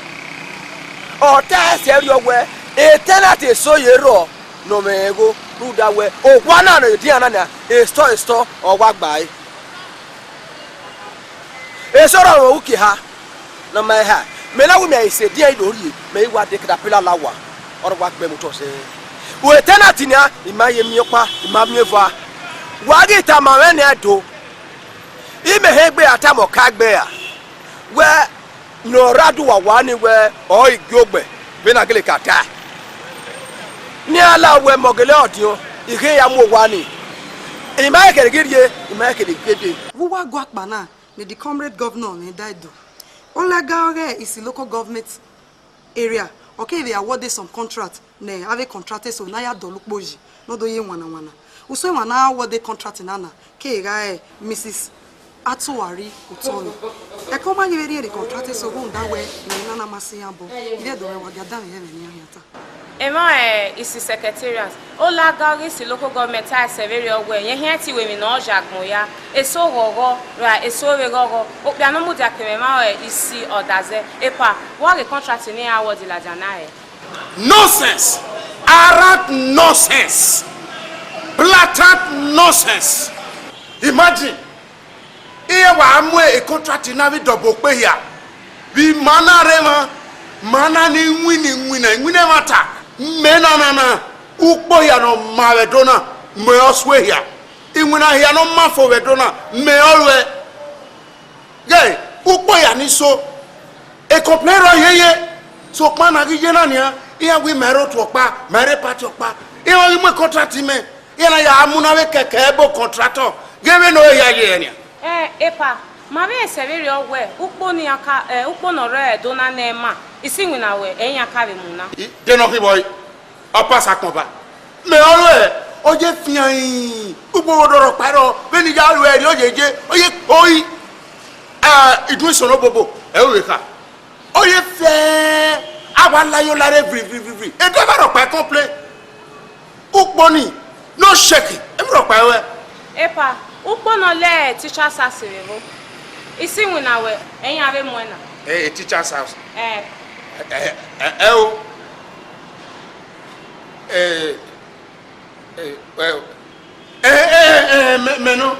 ota serio we eternity so yero no mego ruda we ogwana no diana na store ogwa gbai esoro ro uki ha na my ha me na wo me ise dia idori me wa de kadapila lawa oro wa gbe moto se wo eternity nia imaye miyopa imamiefa wa gi tamame ne do ime hegbe atamo kagbe a we no radu wa wani we o igiogbe be na gele kata ni ala we mogele odio ihe ya mu wani imaye kere girie imaye kere gede Wuwa gwa akpa na the comrade governor ne died. Olagaore is the local government area. Okay, they awarded some contract. Ne have contracted so na ya dolukboji. No do ye wana. Uso wana awarded contract nana. Ke ga Mrs. Atuwari Utoni. E koma ni veri the contracted so go that way na nana masiambo. Ile do wa gadan he ni yata. Emo isi secretariat. Olagaore is the local government very well. Ye here ti we mi na ojagun ya. Eso gogo, ra eso gogo. O pia no mu jakemema isi odaze. Epa, what the contract ni award la jana e. Nonsense! Arrant nonsense! Blatant nonsense! Imagine, here we are a contract in a double pay here. We mana ni winning matter. Menana, Upoya no Maradona, may oswe here. In when I hear no man for Vedona, may always. Gay, Upoya ni so. A complainer here. So mana gijenania iya we mero to pa mere party pa iya we contract me iya ya amuna we kekebo contractor give no ya ye epa ma be severe owe ukpo ni aka ukpo no re do na na ma isi nwina we enya ka be mu na de no ki boy o pass akonba me oro oje fian ukpo odoro paro be ni ja ru eri ojeje oyi idun soro bobo e we ka oye fe awala yo lare vri e do ba ro pa complain ukponi no shake e ro pa we epa ukpono le teachers asirivo isi nwina we enya be mu na teachers house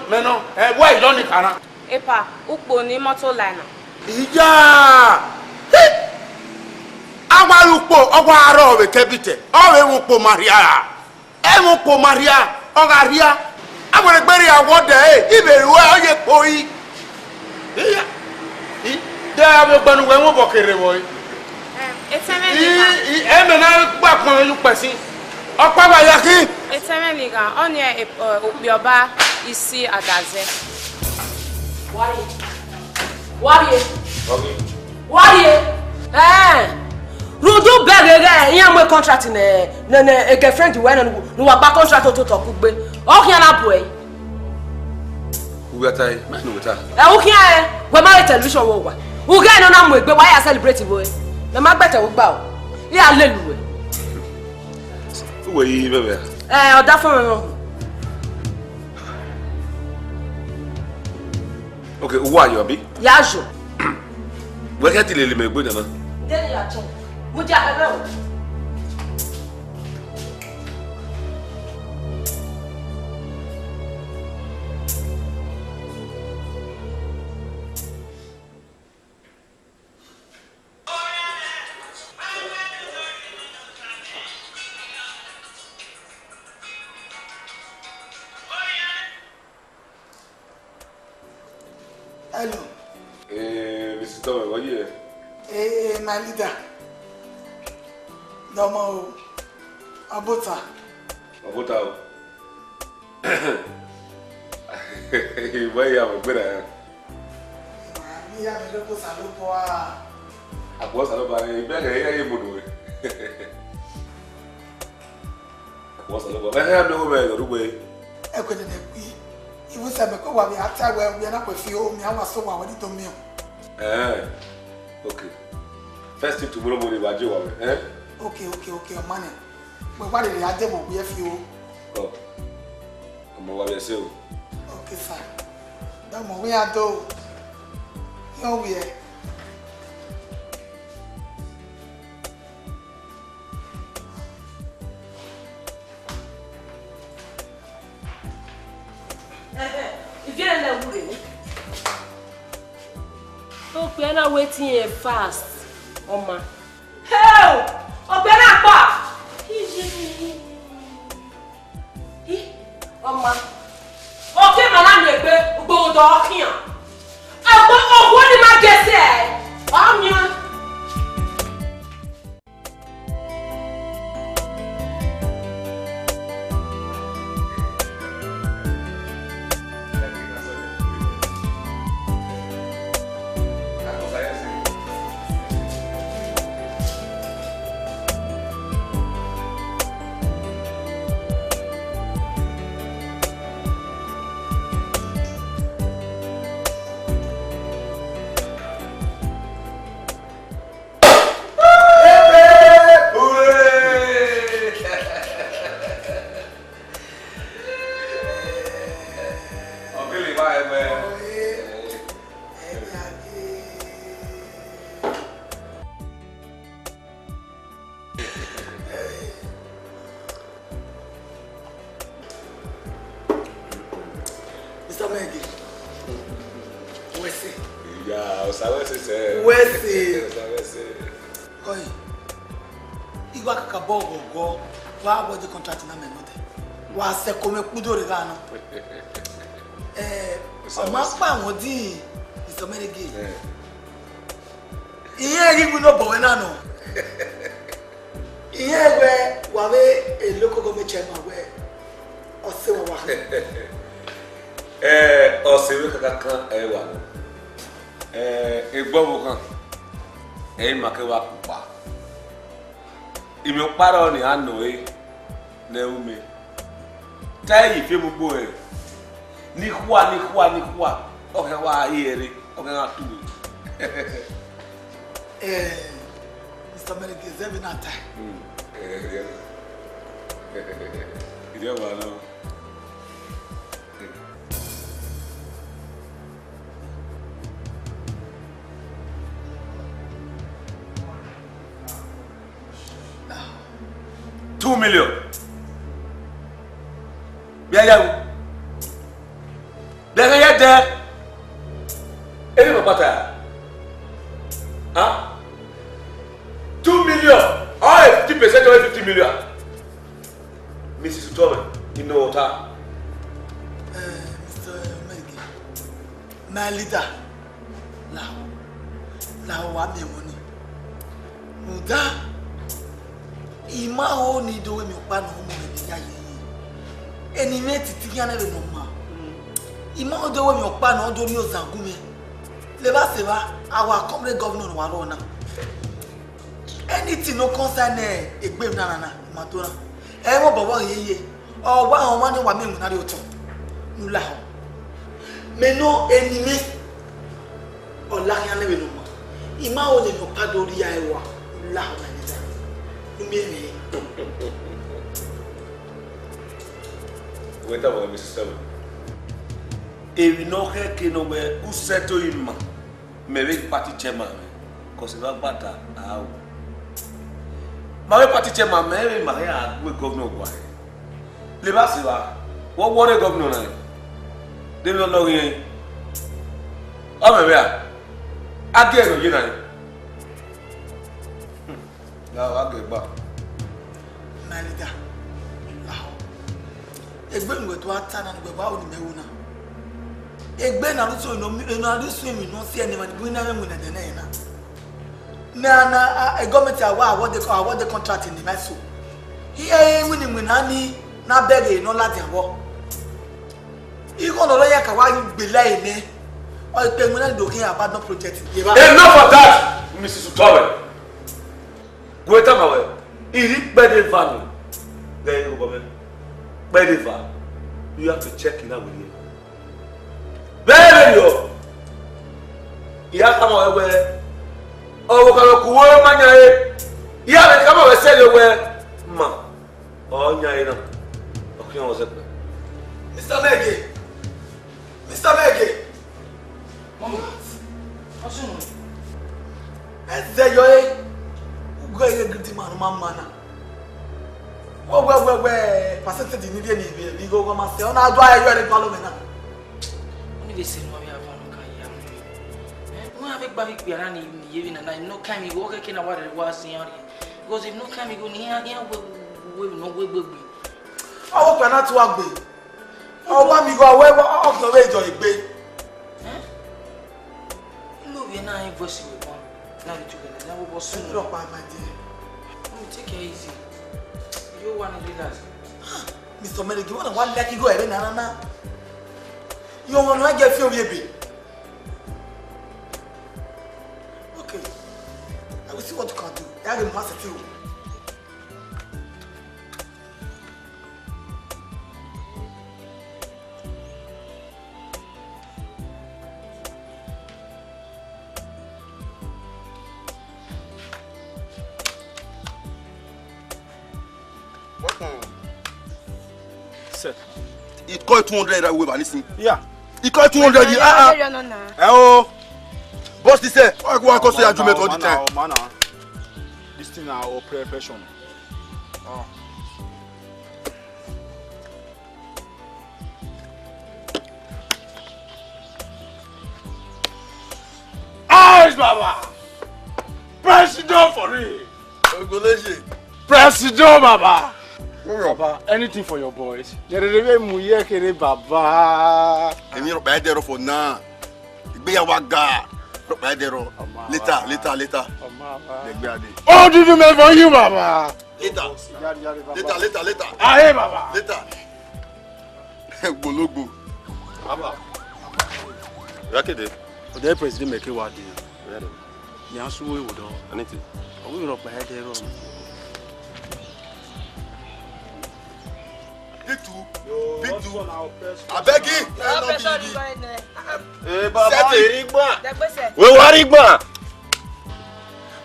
meno why don't you kana epa ukponi motor line ija agbarupo ogwaro owe kebite owe wupo maria ogaria agberegbere awode iberu oye poyi de abegbanu we won bokere boy emena gba kan lu pesin opa wa yakin etemeliga onye obioba isi adaze Wari. Rudu begere yan we contract ne a girlfriend we no wa ba contract to talk gbe. O kian na boy. We atai, ma no weta. O kian we marry television wo wa. U ga no na mo egbe wa ya celebrate boy. Na ma gbete wo gba o. Ile aleluwe. We yi bebe. Oda fun me no. Okay, why you abi? Yajo. We get ile le me gbo na. Den ya chon. Mo ja bebe o. Hello. Mr. Thomas, what you? My leader. Domo Abota. Abota. Why you have better? Me have a local salopoa. I was about better mudu. Was a little I have no way. I couldn't be. If we said because we are tired, we are not with you. Me, I was so worried to me. Okay. First thing tomorrow morning, what do you want? Okay, money. But what did I do? We have you. Oh, I'm over there. Okay, sir. Don't worry, we are do. Here we are. If you're not worried, oh, we're not waiting here fast, Oma. Hell! Oh, we're not back. Oma. Okay, madam, you go to here. What did I get there? Mr. Megi. Wese. Yeah, Osawese say. Wese. Osawese. Oi. Igwa kaka bogo go. Wa body contract na me note. Wa se kome kudo re ga no. Ma pa won din Mr. Megi. Iye ri mu no bo we na no. Iye we wa we a local government chairman we. Ose wa. Ose we kaka kan wa no. Egbo kan. Ma ke wa pupa. Imi o paro ni ano na ume. Tai ife mu bo ni kwa. O ke wa ire, o ke na tu. Mr. Melike Zevinata. Idio wa no. $2 million. Biaya. Biaya there. Any papa. Huh? 2 million. Oh, 50% or 50 million. Mrs. Utome, you know what? Mr. Melike. My leader. Now what me money? Muda. Ima ho ni do we mi pa no mo be ya yi. Eni me titi ya na be no ma. Ima ho do we mi pa no do ni ozangu me. Le ba se ba our company governor wa ro na. Anything no concern egbe na ma to na. E mo bobo yeye. O wa won ma ni wa me mu na re oto. Nu la ho. Me no eni me. O la ya na be no ma. Ima ho ni no pa do ri ya e wa. La ho na. Wait a minute, Mr. Seven. If you know her, you know who settle him, maybe party chairman, because it's about that. My party chairman, maybe my hair will governor. Why? Lebasiva, what water governor? They don't know him. Oh, maybe I get you know. Now I get back. My leader. Egbe nwe to ata na ngbe ba oni mewu na. Egbe na lu so no adu so mi no se ene ma bu na me na de na. A government award the contract in the meso. Here wini mu na ni na bege no lati abo. Iko no ya ka wa gbe lai ne. O pe mu na do kin abandon project. Enough of that, Mrs. Utome. Gweta mawe, iri bede vanu. There you go, man. Bede van. You have to check in that with you. Bede yo. Iya kama wewe. O wakalo kuwe manya e. Iya kama we sell we ma. O nya ina. Okunya ozekwe. Mr. Mege. Mr. Mege. Mama. Asunu. Eze yo e. Go ye griti man mana. We percentage ni dey ni we go ma say ona do ayo re parliament na. Oni be say no we have no kan ya. We have gba bi ara ni ye na no kan mi go ke na wa re wa sin ari. Because if no kan mi go ni here we no we. Awo pe na tu agbe. O ba mi go we o no we jo igbe. No we na invoice we one. Now we together. Now we go soon. Drop my dear. Take it easy. You want to do that? Mr. Melike, you want to let you go ahead na. You want to get feel baby. Okay. I will see what you can do. I have a master too. He called 200 away, man. Listen. Yeah. He called 200. Oh. Boss, this say, why go and say argument all the time? Man, this thing now our profession. Oh. Yes, Baba. President for real. President, Baba. Baba, anything for your boys. Baba. Emi ro ba dero for now. Igbeyawo aga. Ro ba dero. Later. Oh, did you make for you, Baba? Later. Ah, hey, Baba. Later. Gbologo. Baba. Rakede. The president make what deal. Ni asu we wodo. Anything. We ro ba dero. Big two. I beg you. Eh, Baba, we Rigba.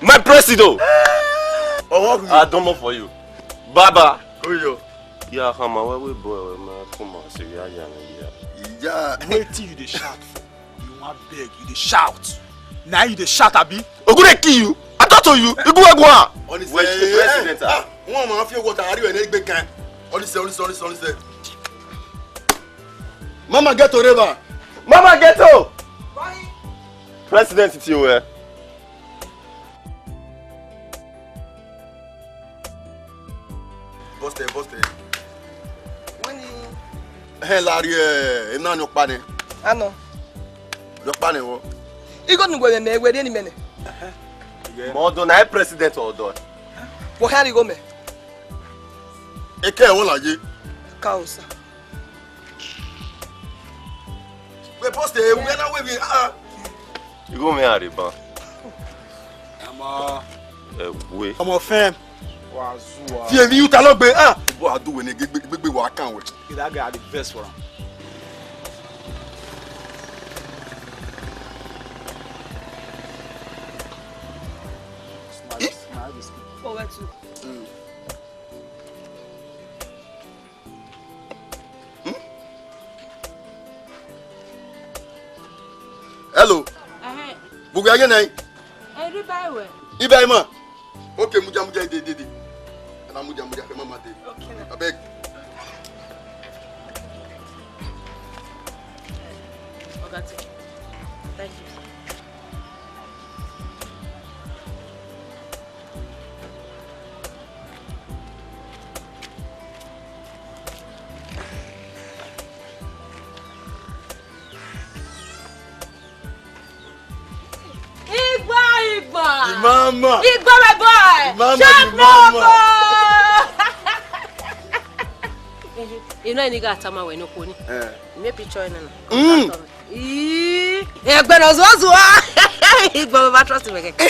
My president. I don't know for you. Baba. Oyo. Yeah, come on, we boy, man. Come on, see ya. Wait till you dey shout. You want beg, you dey shout. Now you dey shout, abi? Ogure kill you. I talk to you. You go egwa. Wait, the president. One man feel what I do and egbe kan. Only say. Mama get to river. Mama get to. President ti o eh. Boste. Hey, Larry, ina ni opa ni. Ano. Opa ni wo. Igo ngwe me egwe ni mene. Mo do na president o do. Wo hari go me. Eke won laje. Kausa. We poste we na we ah. You go me ariba. Ama. We. Ọmọ fam. Fie mi uta lo gbe ah. Bo adu we ni gbegbe wa kan we. That guy had the best for him. Oh, where to? Hello. Bugu aye nai. Eri baiwe. Ibrahima. Okay, muja de. Ana muja ke mama de. Okay. Abeg. Ogati. Thank you. Igba. Mama. Igba my boy. Mama. You know any guy tama we no koni. Me picture ina na. Egbe no zo Igba baba trust me keke.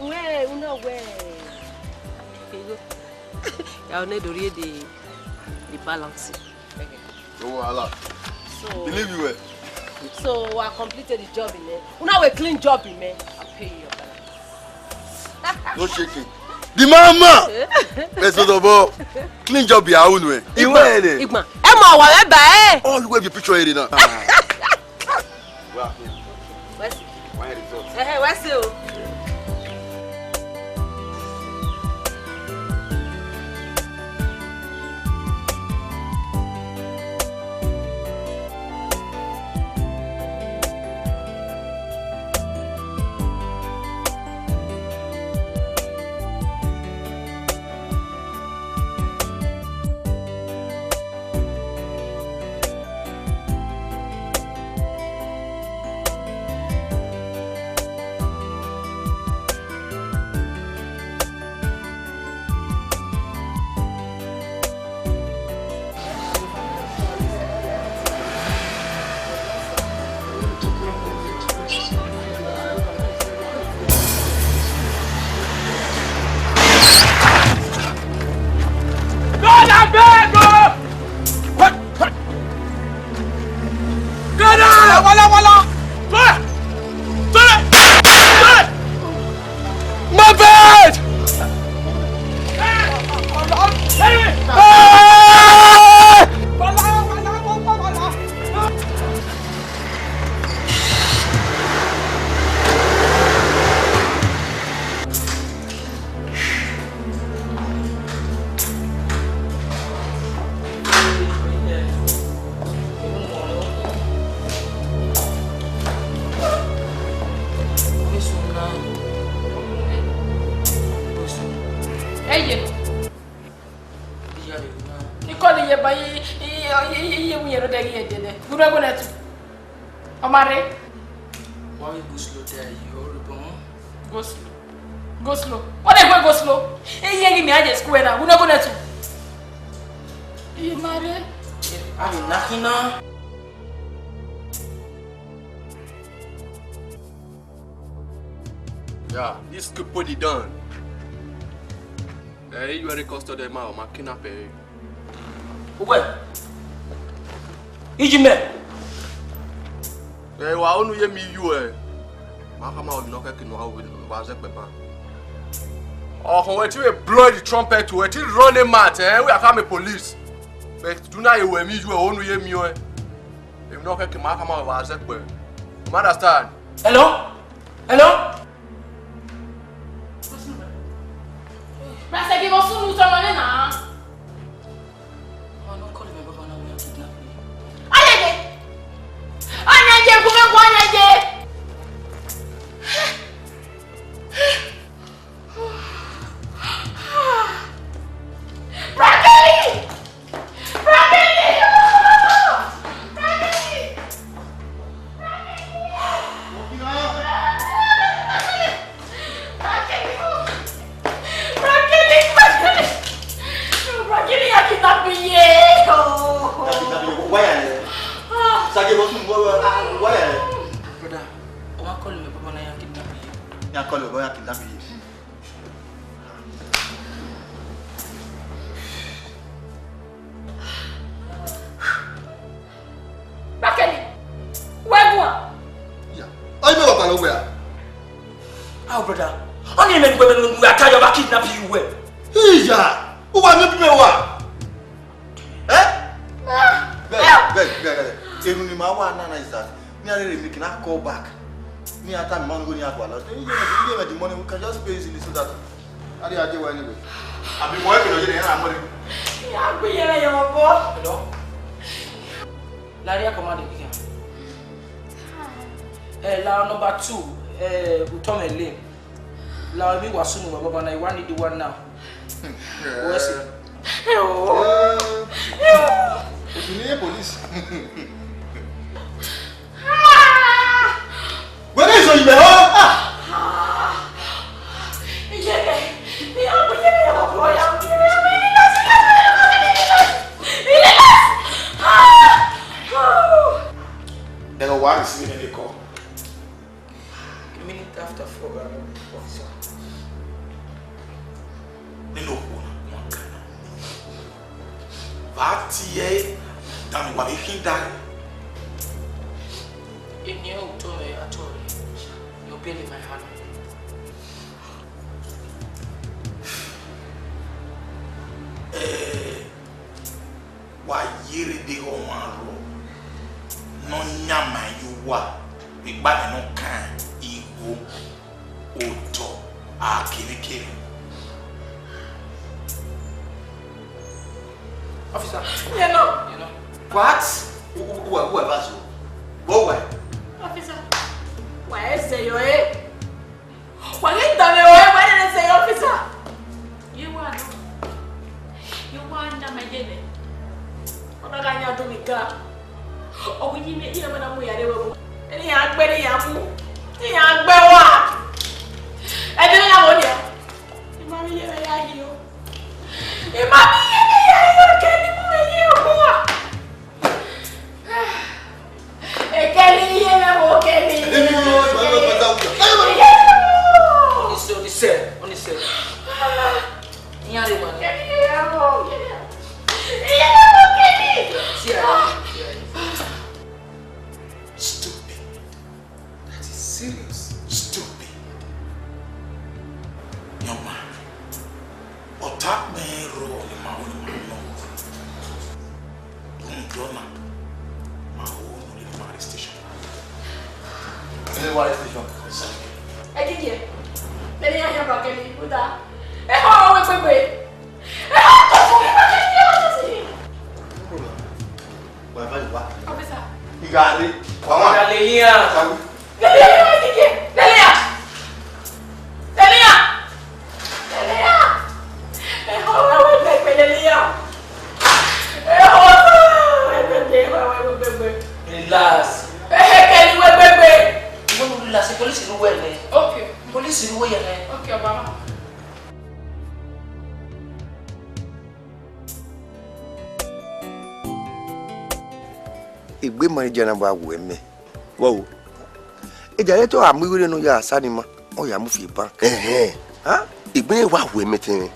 We, una we. Ya one do read the balance. Oh Allah. So Believe you well. So I completed the job in there. Una we clean job in there. I'll pay you your balance. No shaking. The mama. Let's go to clean job ya own way. Igba. E mo wa me ba e. All the way the picture here now. Where's where's you? Eye. Ikoli ye ba ye mu yero de ye de. Gura go netu. Omare. Why you go slow there? You all bon. Go slow. Go slow. What dey go slow? Eye me aje school na. Gura go netu. Mare. I mean nothing now. Yeah, this could put it done. You are the custodian of my kidnapping. Where? Ijime. Wa onu ye mi yu Ma kama o no keke no ha wa ze pepa. Oh, when you blow the trumpet to it, run a mat, we are coming police. But do not you me you onu ye mi If no keke ma kama wa ze pe. You understand? Hello? Hello? Mas é que você não tá mandando nada. Oh, não call me baba na we kidnap me. Olha, como é que olha? Rakeli! Brother, I call me baba na kidnap me. Ya call me baba kidnap me. Rakeli! Where go? Yeah. Are you baba no where? Oh brother, only men we are tired of kidnapping you well. Yeah. Who want me to wa? Beg. Even in my one is that me are making a call back. Me at time man go ni agwa lot. You give the money we can just pay easily so that I dey aje anyway. I be more ke na money. Ya gbe yere yo bo. Hello? Laria command here. La number 2, Utome Lane. La mi wasunu baba na I want the one now. Where's it? If you need police. Where is your email? Then why is he in the call? A minute after 4, officer. No. Vatie dan wa hinda. In your Utome at all. You're building my hand. Wa yiri de ho wan ro. No nyama yuwa. We ba no kan igbo oto akirikiri. Officer. You know. What? Who are you? Go away. Officer. Why is it your head? Why is it your head? Why did I say officer? You want my baby. I'm not going to do it. Oh, we need to know we are able. And he had better yamu. He had better. I didn't know what you. Mommy, you are here. Mommy, you are here. Stupid. That is serious. Stupid. Young man. Attack me role in my own station. What station? I did it. Then I have a Kelly with that. Oh, wait. Officer. You got it. igbe mari jana ba wo me wo e jare to amwire no ya sanima o ya mu fi bank ha igbe wa wo me tin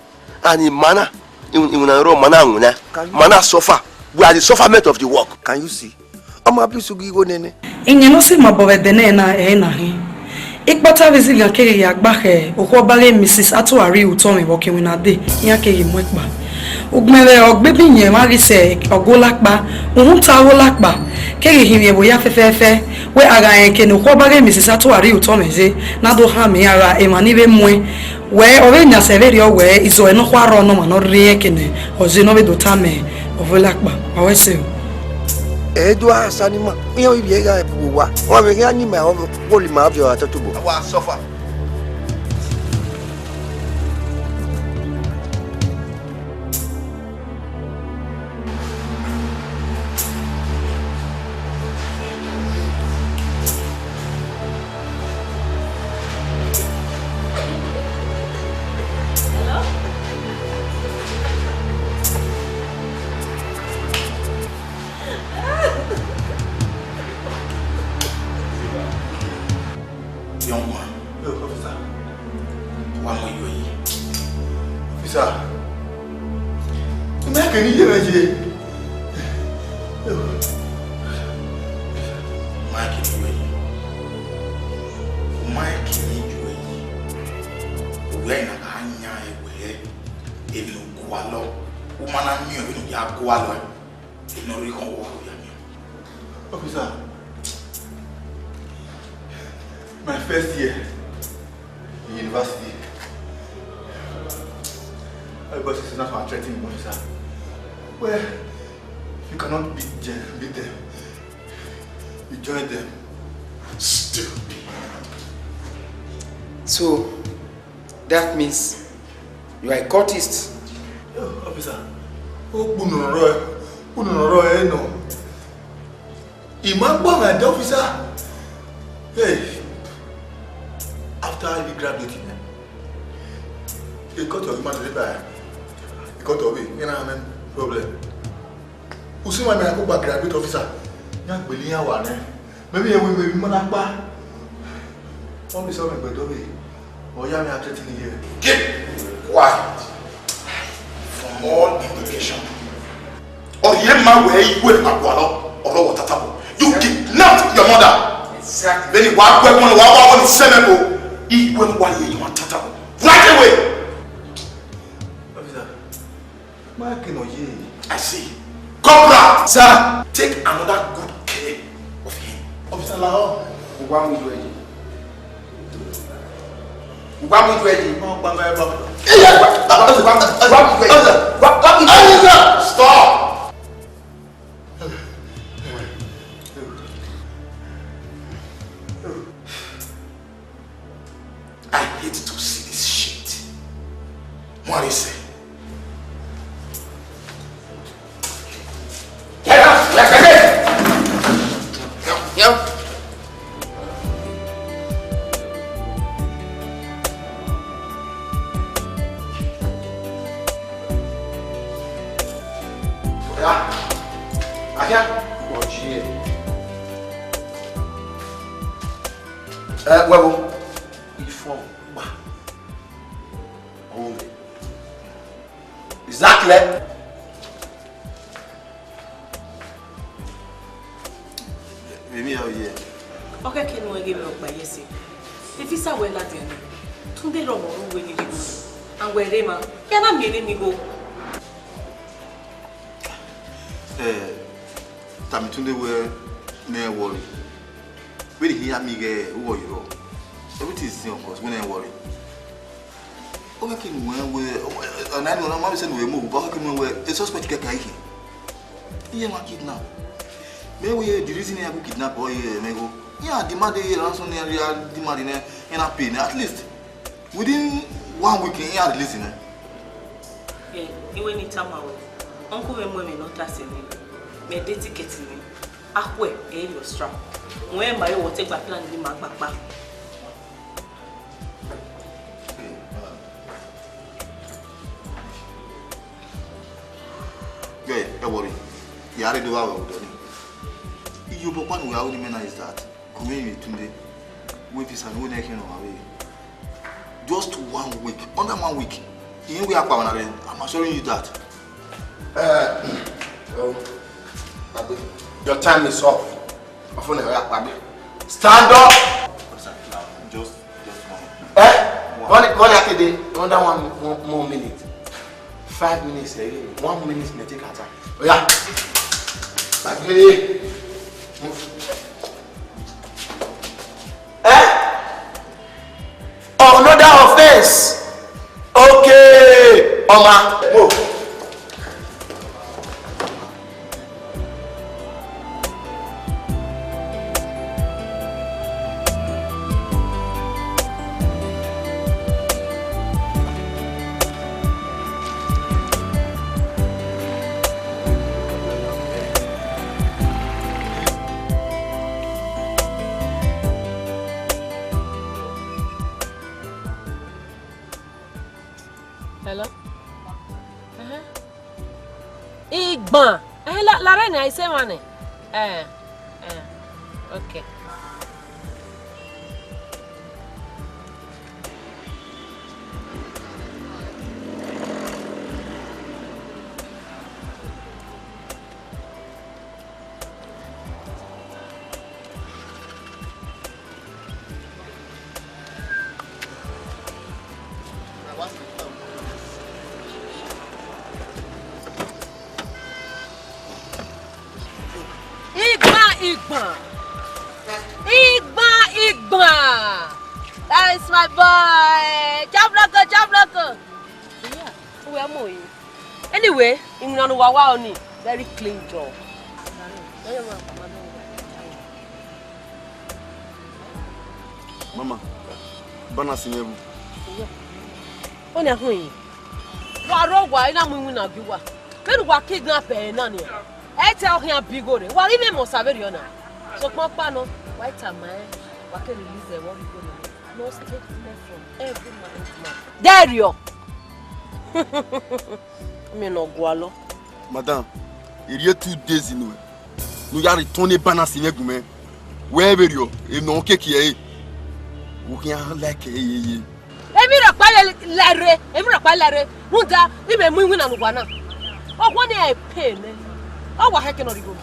ani mana in ro mana nwuna mana suffer we are the sufferment of the work can you see ama bisugi go nene inye no si mabowe dene na na hi ikpata vizilia ke ya gbahe okwo bare Mrs. Atuari utomi working with na day ya ke yi mwekpa ugmere ogbebi yen mari se ogolakpa uhun ta olakpa ke yi bo ya fefefe we ara yen ke no okwo bare Mrs. Atuari utomi ze na do ha mi ara e mani be mwe we ore nya severi o we izo eno kwaro no ma no re kene ozi no be do tame ovolakpa awese Edo asanima iyo ibiega ebuwa wa be ga ni ma o poli ma bio atatubo wa suffer My first year in university. Everybody says that's what I'm threatening you, officer. Well, if you cannot beat them, you join them. Stupid. So, that means you are a cultist? Yo, officer. Oh, Bunoro, no. Imagine my officer. Hey. After I graduated, he got your human labor. He got away. You know what I mean? Problem. You see my man go back graduate officer. Young Belia one. Maybe I will be Manapa. Only something but away. Or young are threatening here. Keep quiet. From all implication. Or you man where you went at Walo or Watatabo. You kidnapped your mother. Exactly. Then you walk weapon on the same. He went one year, you want to tell right away. Officer, I see. Cobra, sir, take another good care of him. Officer Lao, what we do? What we do? Stop. I hate to see this shit. What is it? Get up! Let's get it! Yep. Well, before, exactly. Maybe out here. Okay, can we give up by yes? If it's a well at the end, Tunde Romo when you go, and where they man, can I mean me go? Tunde were near worry. Really, he had me get who are you? Everything is of course, when I worry. Okay, can we and I don't know, Mama said we move, but can we a suspect get here? He ain't kidnap. Maybe the reason I go kidnap or maybe yeah, demand the ransom area, demanding in a pain at least within 1 week. Yeah, at least. Yeah, you will need time away. Uncle and women not asking me. Me dedicating me. Ahwe, your strap. When my will take my plan in my back. Good, don't worry. You already do our work. You Bopan will only mean is that community today with his and winning away. Just 1 week, under 1 week. In we are I'm assuring you that. Your time is up. Stand up! Just one under 1 more minute. 5 minutes, 1 minute may take our time. Oh yeah. Move. Another offense. Okay, Oma, move. Hello? Igban. La reine, I say money. Okay. Igba. That is my boy. Job loco. Yeah, who am I? Anyway, I'm not wawa oni. Very clean job. Mama, bana sinebu. Oni ahun. Wa rogwa ina mu na biwa. Kedu wa kidnap na ni. E tell him bigore. Wa ime mo saveri ona. So papa no, white am I can release the what we go. No statement from every man. There you. Me no gualo. Madam, il y a 2 days in nous. Nous y retourné bana signé gume. Where you? Et non que qui est. Ou rien like eh. Emi ro pa lare. Muda, ni me mu na nugwa na. O won e pay me. O wa heke no rigo.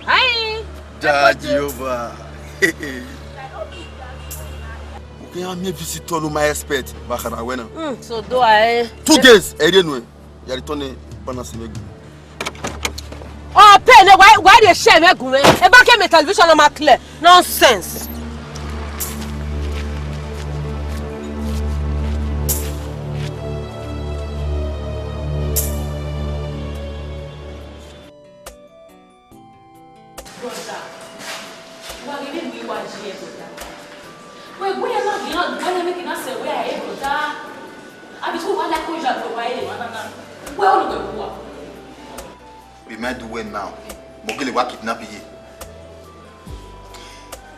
Hi. Jehovah. Okay, I'm here visitor no my expert. Bakara wena. So do I 2 days, I didn't know. You return banasi. Oh, pay why they share me gume? E ba ke me television no ma clear. Nonsense. We might do well now. Mogele wa kidnap ye.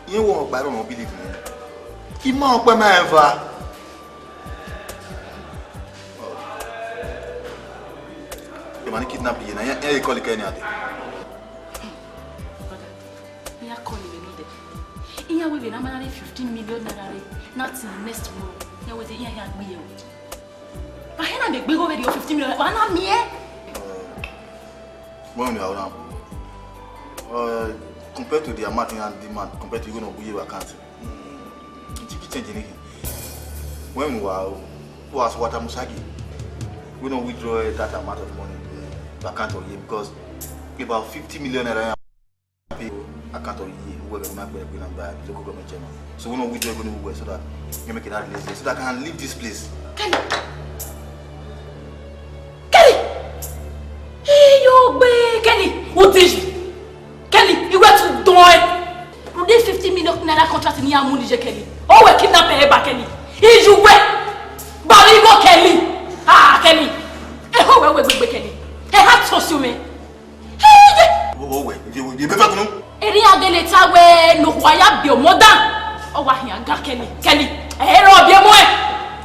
You won't buy no believe me. He ma pe ma eva. You man kidnap ye na e call ke ni ade. Me call you no dey. Iya we be na manage 15 million naira. Not in next month. Ya we dey iya gbe ye. Ba he na be gbe go be 15 million. Ba na me When you are around, compared to the amount and demand, compared to you know we account, it's changing. When we was water musagi, we don't withdraw that amount of money to account of you because about 50 million naira pay account of you who will not be able to buy local government channel. So we don't withdraw going so that you make it hard so that I can leave this place. Kelly, what is it? Kelly, you got to do it. You did 50 million naira contract in Yamundi, Kelly. Oh, we kidnap her back, Kelly. Is you wet? But you go, Kelly. Ah, Kelly. Oh, we Kelly. Hey, hats for you, man. Oh, wait, you better know. Area de l'État, we no waya bio modern. Oh, why you got Kelly? Kelly, eh, no bien moi.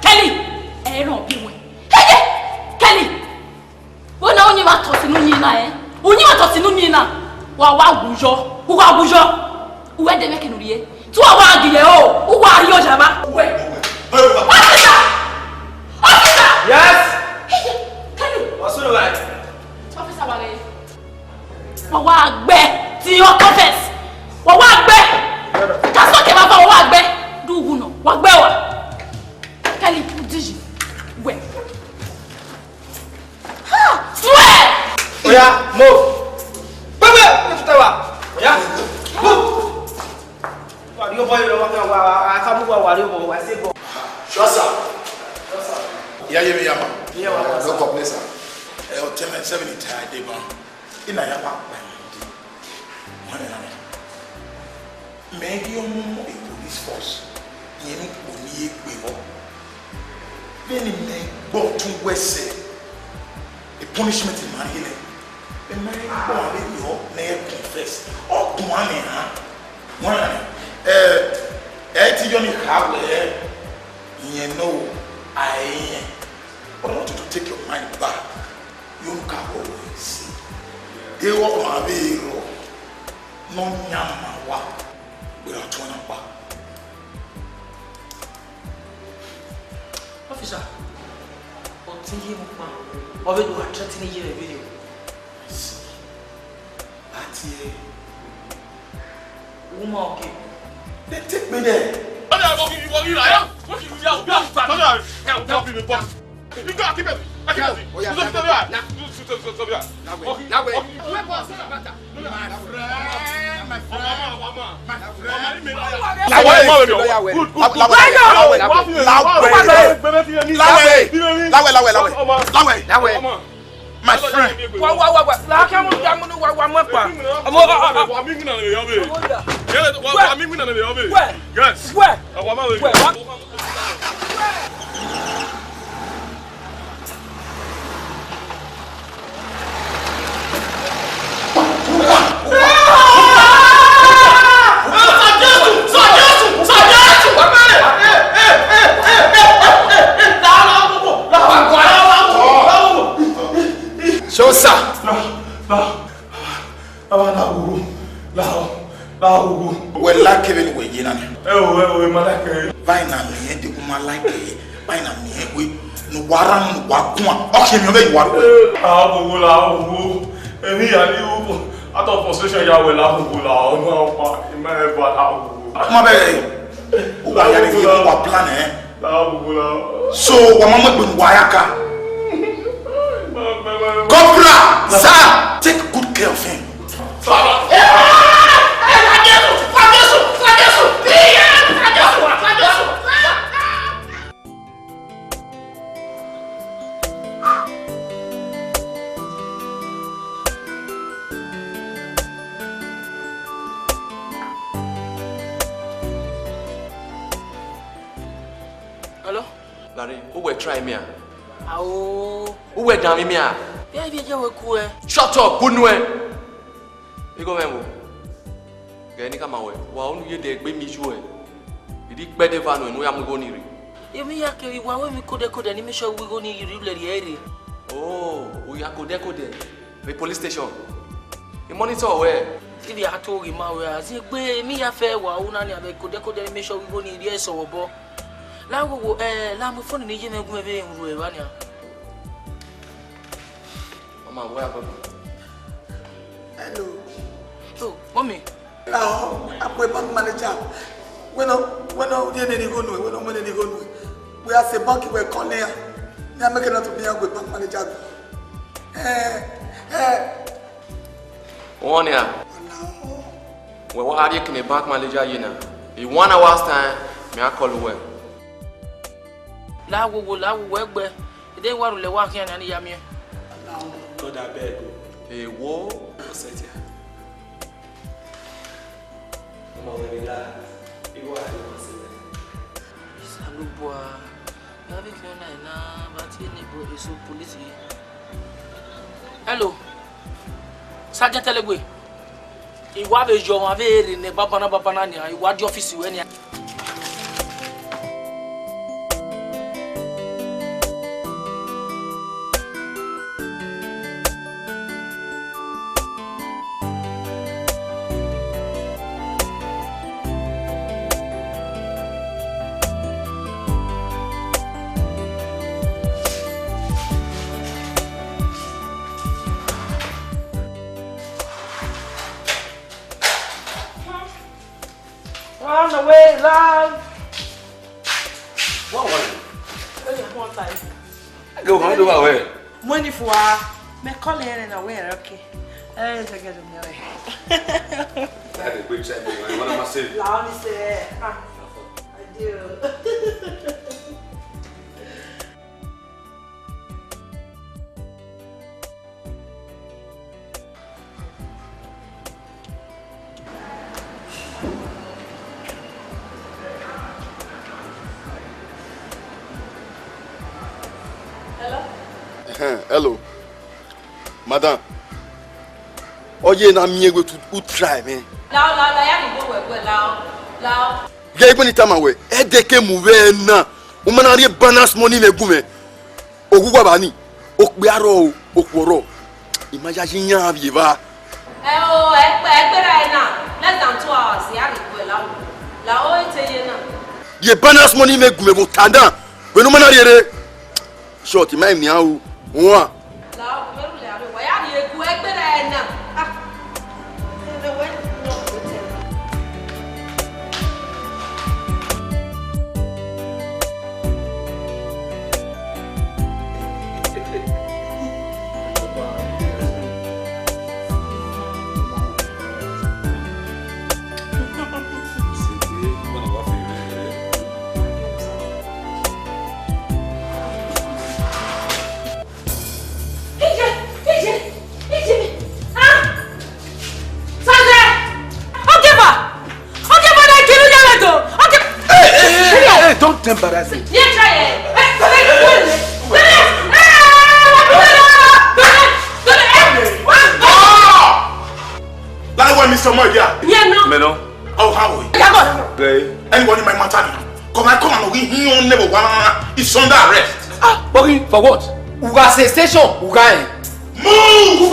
Kelly, eh, no bien moi. Hey, Kelly. Wona onye wa tosi no nyina Onye wa tosi no nyina. Wa gujo. Uwa bujo. Uwe de meke nurie. Tu awa agile o. Uwa ariyo jama. Uwe. Officer! Officer! Yes. Kelly. What's the right? Officer wale. Wawa agbe ti your confess. Wawa agbe. Kaso ke baba wawa agbe. Du uguno. Wagbe wa. Kelly, diji. Uwe. Ha! Swear! Oya, move. Bebe, tutawa. Oya. Move. You boy, you want to I can't move I say go. Sure, sir. Yeah, yeah. Yeah, no complaint, sir. I'll tell you 70 times, they go. In a yapa. Maybe you know a police force. You know, only a then it may go to West. A punishment in my healing. The man born with your name confess. Oh, money, huh? You only have you know, but I want you to take your mind back. You can always see. They walk my way, no yama, without one of Officer, what thing you want? Or you are threatening here a video? See, that's it. Woman, okay. Then take me there. My friend. Shosa. Well, like Kevin, we get on. Vina me, the woman like it. Vina me, we no waran, wakuma. Okay, you make what? I thought for social ya will have My baby, who are you planning? So, what mama been wayaka? Cobra, sir, take good care of him. Hello? Larry, who will try me? Oh. Who will damn me? Yeah, you cool. Shut up, Bunwe. You go, Memo. Get come away. Wow, you did be me sure. You did better than we am going to. You mean, why we could animation we go near you area? Oh, we are good. The police station. You monitor where? If you had told him, I say, me a fair one, and I could animation we go near the air so. Lamb phone in the gym and go away in Ruania. Mama, where are you? Hello. Oh, mommy. I'm a bank manager. When I go, we are a bank we're calling here. I'm making out to be a good bank manager. One year. Well, what are you can a bank manager? In 1 hour's time, may I call you well? La wo work where they want to walk here and yammy. God, I beg. A war? Set ya. I'm already live. You are Salubwa. Avec you na but you so police. Hello. Sergeant Telegwe. You have a job in the Babana. You want the office when you love. What was it? One time. Go on, do away. Money for me call here and away, okay. I get them away. That is quick time. What am I saying? Let me say, I do. Hello, madam. Oye na mi egbe to try me. Lao ya ni go we lao. Ge egbe ni tama we. E de ke mu we na. O ma na ri balance money me gu me. Ogugwa ba ni. O pe aro o okoro. Imaja yan bi ba. Ra na. Less than 2 hours ya ni go lao. Lao e teye na. Ye balance money me gu me bo tanda. We no ma na ri ere. Short my ni awu. Wa. Lao me ru le abi wa ya ni egu egbe ra na. Don't embarrass me. That's why Mr. Moya. Yeah, no. Meno. Oh, how are you? Hey. Anyone in my matter? Come on, we never want. It's under arrest. Ah, Boggy, for what? Uga say station, Uga. Move!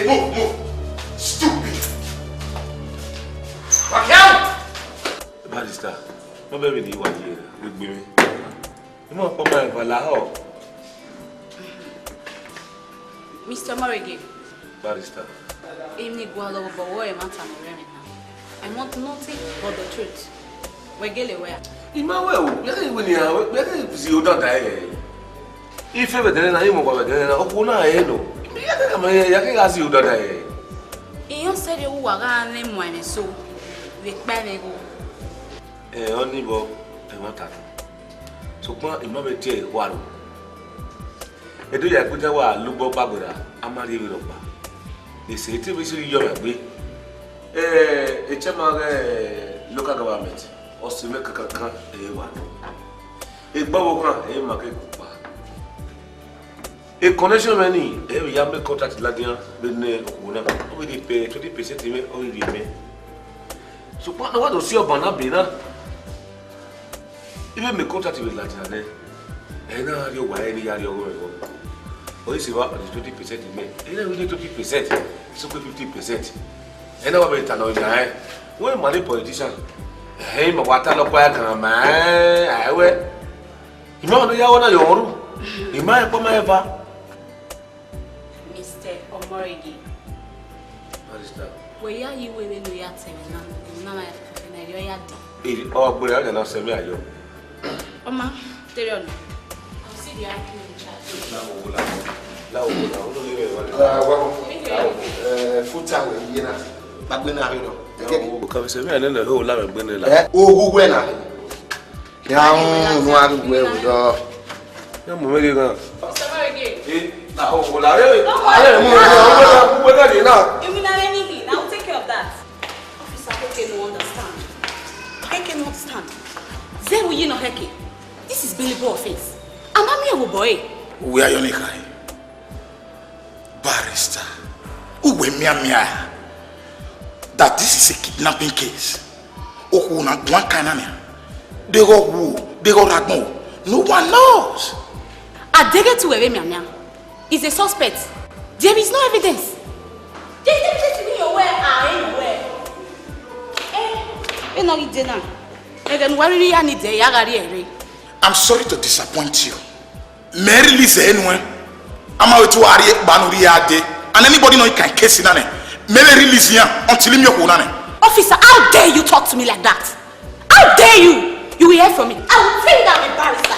Move. Stupid. Barrister, no baby ni Uwadiae with me. You know what I'm going to Mr. Morrigan. Barrister. I want nothing but the truth. We're getting where? Emmanuel, we're going to see you don't die. If ever then I am going to open a head. I can ask you that. You said you were going to so we can go. Only Bob, I want that. So, I'm not a jail. What? I do ya put our Lubo Bagura, Amari Europa. They say it is your way. A Chama local government or to make a car, a Baboka, a market. A connection money, every young contract Ladian, we pay 20% or we pay. So, what do see about Nabina? Even the contract with Latin, and now you're why you're or is about 20% in May. And we need 20%, so 50%. And now we're telling you, when money politician, hey, my water look like a man, I will. You know, you are your own. You might come ever. Mr. Omorigi. What is that? Where are you when you are telling me? No, Oh, but I cannot say me. Oma, Terion. I'll see the acting in charge. Full time, you know. But when I know, because I know the whole lot of Benin. Oh, when I know, where we go. I'm ready now. I'll take care of that. Officer Heke no understand. Heke no understand. Zero you no Heke. This is billable offense. I'm a boy. We are Yonika. Barrister. Uwe mia. That this is a kidnapping case. Oh, not one canania. They go who? They go ragno. No one knows. I dare to wear mia. Is a suspect. There is no evidence. There's evidence in your way. I'm sorry to disappoint you. Mary Lise anyone. I'm out to Ari Banuriade and anybody know can case in ane. Mele release here until him your ane. Officer, how dare you talk to me like that? How dare you? You will hear from me. I will bring down a barrister.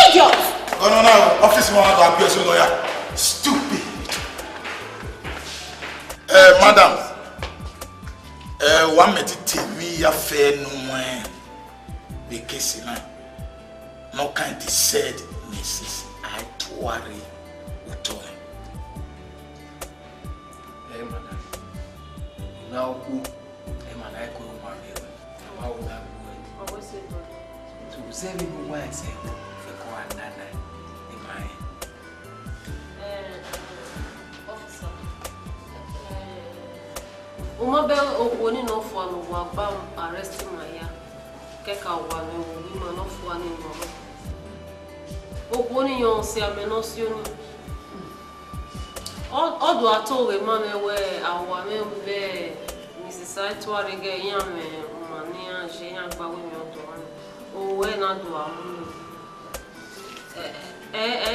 Idiot! Oh no, officer want to appear as a lawyer. Stupid. Madam. One me affair no one. The case in no kind of said Mrs. Atuari Utoe. Hey, madam. Now who? Hey, man, I go marry. How would I go? To save me who I said, for go and nana in my officer. Umabe okwoni no fo no wa bam arrest my ya. Keka wa me wo ma no fo ani no. Okwoni yon se ameno si oni. Odo ato we ma me we awa me be Mrs. Atuari ge yan me mania je yan gba we mi odo ani. O we na do amu.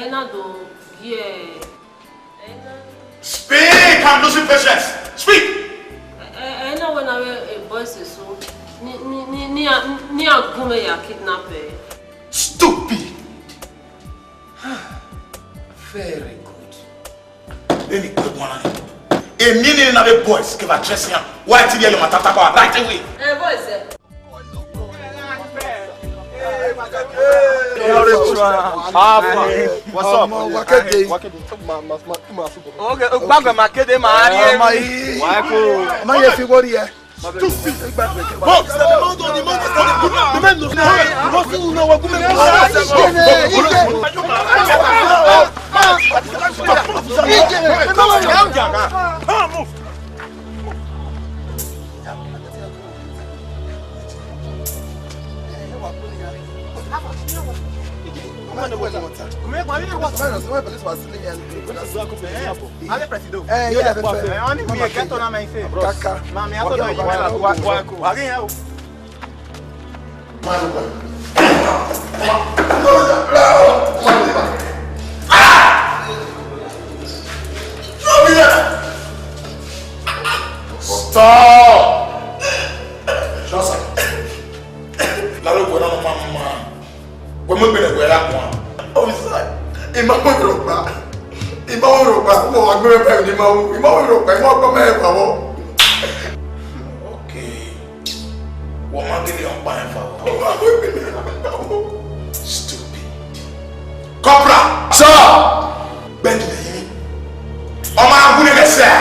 Na do here. Speak! I'm losing patience. Speak! I know when a voice is so near Gume ya kidnapper. Stupid! Very good. Any good one. A meaning of a voice give a chest here. Why did you matata right away? Voice. What's up? Okay, back my kid, Stop! Johnson. Lalo buena no mama. Como bene buena kwa. Officer, ima mo ropa. Ima mo ropa. Mo agbe pe ni ma wo. Ima mo ropa, ima ko me pa wo. Okay. Wo ma gele on pa en fa wo. Stupid. Cobra, sir. Bend me. O ma gune le se.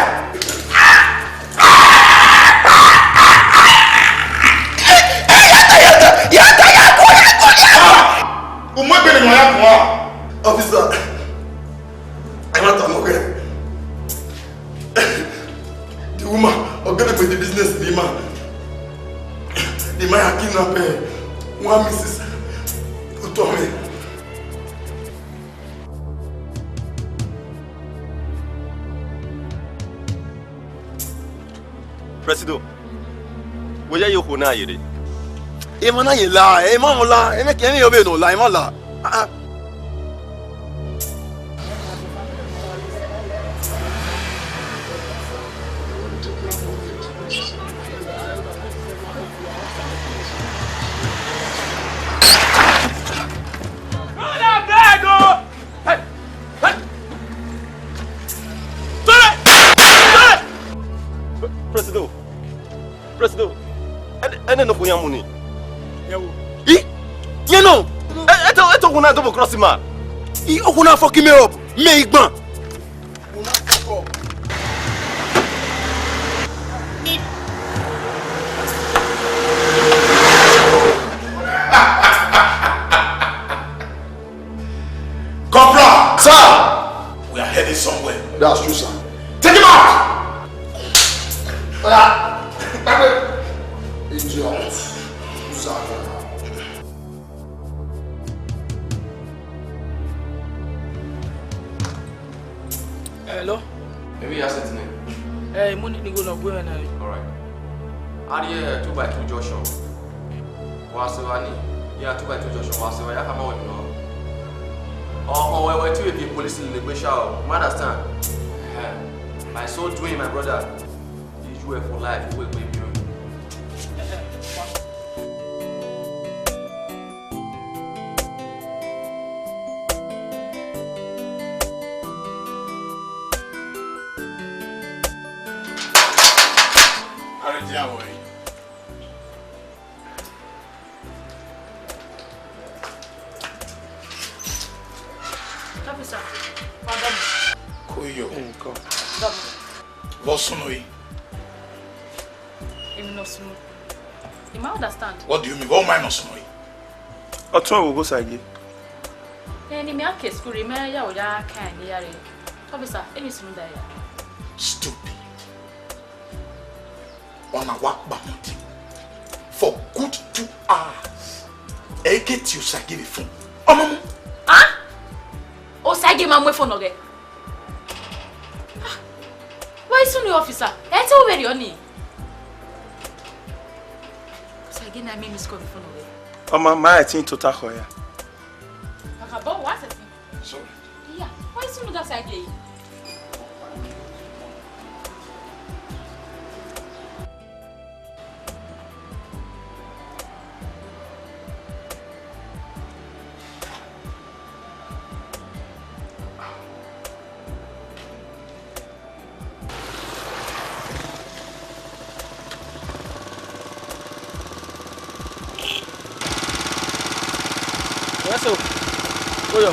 Officer, I'm not okay. The woman, I'm going to put the business, the man kidnapped one Mrs. Uwadiae. Presido, where are you going to go? Emana ye la, emana la, eme kemi yobe no la, emana la. Presido, ene no kunya muni. You know, I don't want to double cross him. He open fucking me up. Me igban. Cobra, sir, we are heading somewhere. That's true, sir. Take him out. Idiot. Hello? Maybe you have something. Hey, money ni go na go na. Alright. Adi 2x2 Joshua. Wasewani. Yeah, 2x2 Joshua. Wasewa ya kama wewe no. Oh, wewe tu be police in the bush out. Understand? By so doing, my brother, you will for life. You will be immune. Officer, madam. Koyo. Vosunoi. You might understand. What do you mean? What minus noi? Otun will go sagi. Any me ake school me ya o ya kan ni yare. Officer, emi sunu da ya. Stupid. On a walk bamuti. For good 2 hours. I get you sagi the phone. Mama. Ah? O sagi ma phone oge. Why sunu officer? E te o very oni. Sagi na me miss call the phone oge. Mama, my thing to tackle ya. Akabo what is it? Sorry. Yeah, why sunu da sagi? Eso. Koyo.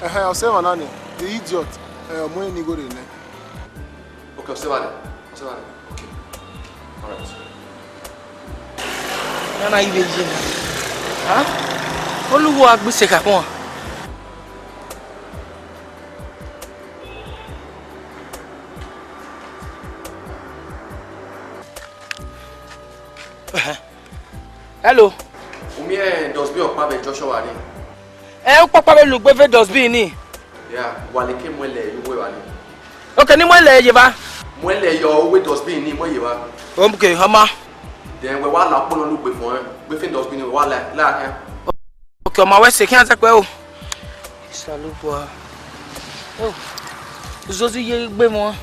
I'll say Manani, the idiot. When you go in there. Okay, I'll say Okay. All right. Yana ibe jina. Ha? Oluwo agbese kapon. Hello. Umi does be okpa be Joshua ni. O papa be lugbe fe does be ni. Yeah, wale ke mwele yuwe wani. Okay, ni mwele ye ba. Mwele yo we does be ni mwe ye ba. Okay, hama. Then we wala pon on lugbe fun. We fin does be ni wala la kan. Okay, ma we se kan ta pe o. Salupo. Oh. Uzozi ye gbe mo.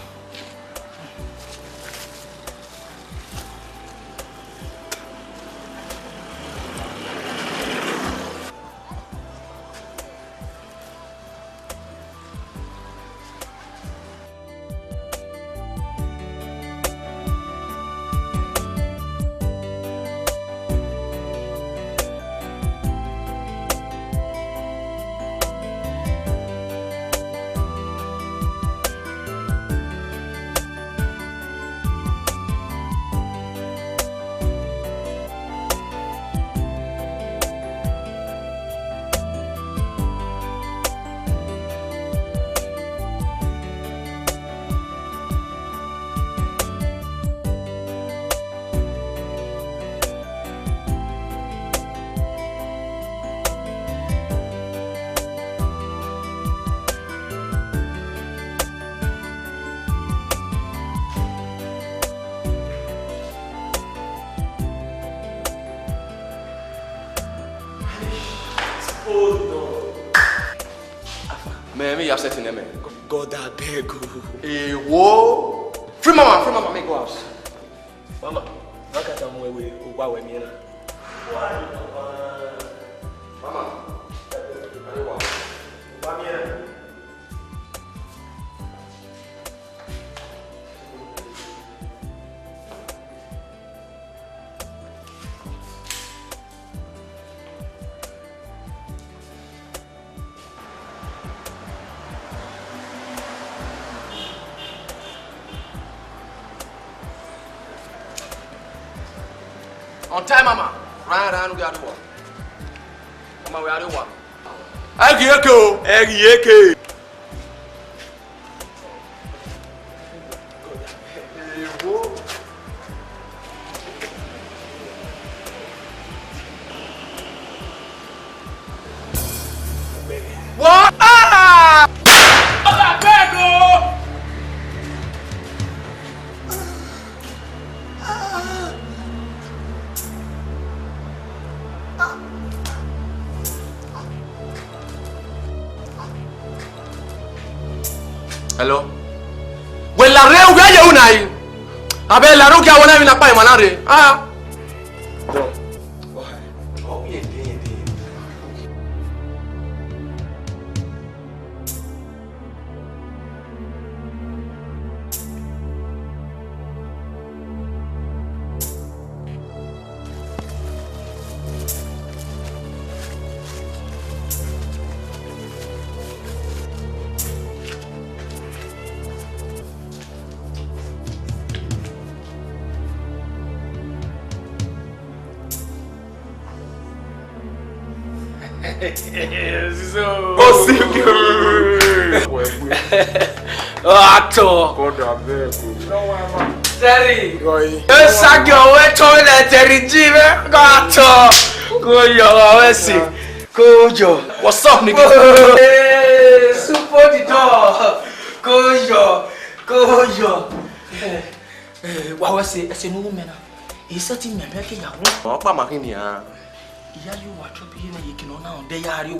Me upsetting them. God, I beg you. Whoa! Free mama, make go house. Mama, look at them we go with me. Mama. On time, mama. Right, we are the one. Mama, we are the one. Egiyeke. What? Hello? When la re uga ye unai. Abe la ro ki awona mi na pa imanare. Ah. Terry, what's up, nigga? Hey, support the door. Go. What was it? I no woman. He's setting me making a room. Papa Makinia. Yeah, you are dropping you can now. They are you.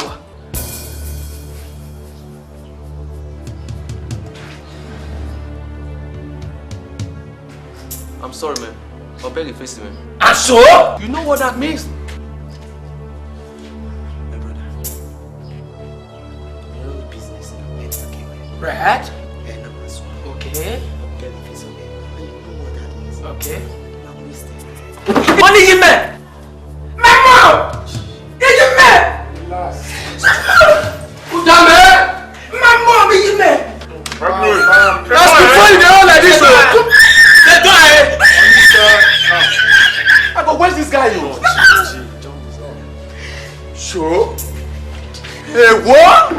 I'm sorry, man. I'll beg you face me. And so? You know what that means? My brother. No business in the right? Okay. Okay. Money you man! My mom! Did you man? Damn it! My mom, did you man? That's before you go like this. The guy! But where's this guy? Sure. Hey, what?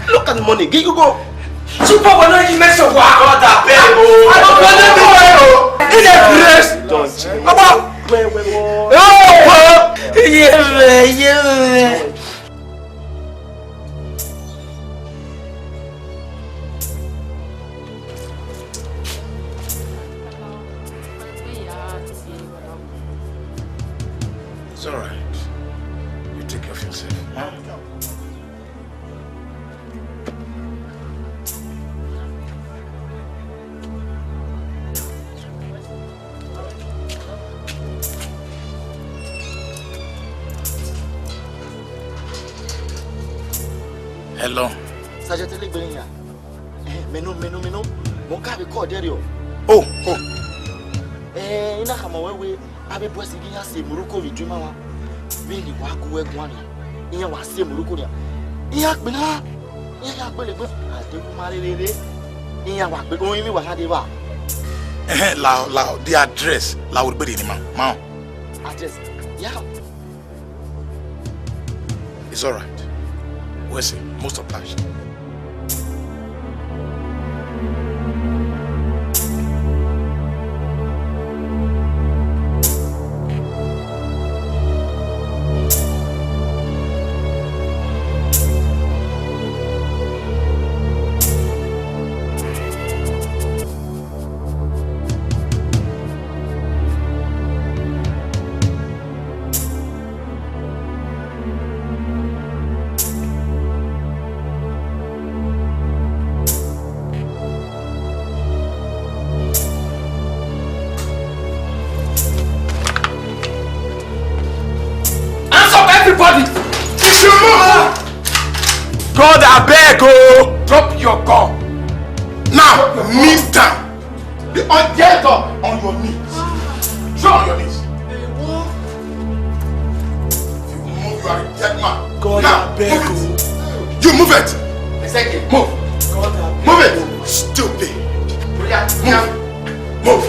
Look at the money. Get you go. Super banana you mess up. Wow, that big. I don't want to do it. In a place. Don't. About. Oh, yeah. It's all right. You take care of yourself. Huh? Hello. Sergeant IBALEGBE here. Menu. Mon car be call there. Oh. Ina kama wewe abe boss ngi ya se muruko viduma wa. Me ni wa go egwan ni. Iya wa se muruko ni. Iya gbe na. Iya IBALEGBE ade ku mare rere. Iya wa gbe oyin mi wa hade ba. La the address la would be in ma. Address. Yeah. It's all right. We'll see. Most obliged. God, I beg, oh! Drop your gun. Now, kneel down. Get up on your knees. Drop on your knees. If you move, you are a dead man. God, now, I beg, oh! You move it. Move. God, I beg. Move it. Stupid. Move.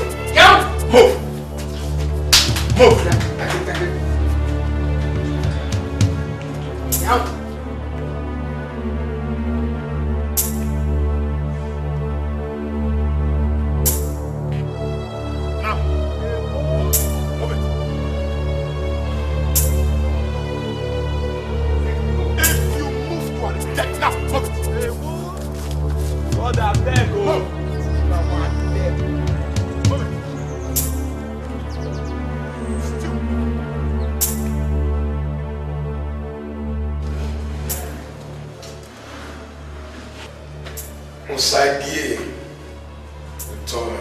Usadie. Utome.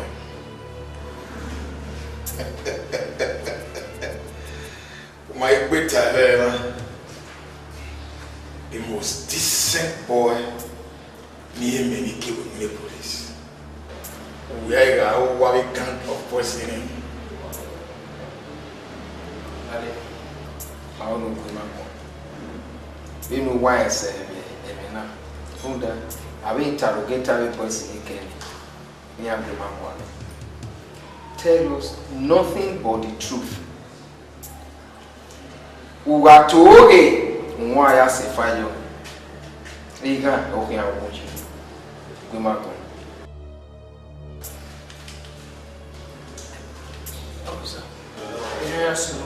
My better the most decent boy near many kill in the police. We are a white gang of poisoning. I don't know you know why I say Emina. Funda, I will interrogate every person again. Me and the man one. Tell us nothing but the truth. Uwatoge, why I say fire. Liga, okay, I want you. Go back home. Officer. Yes,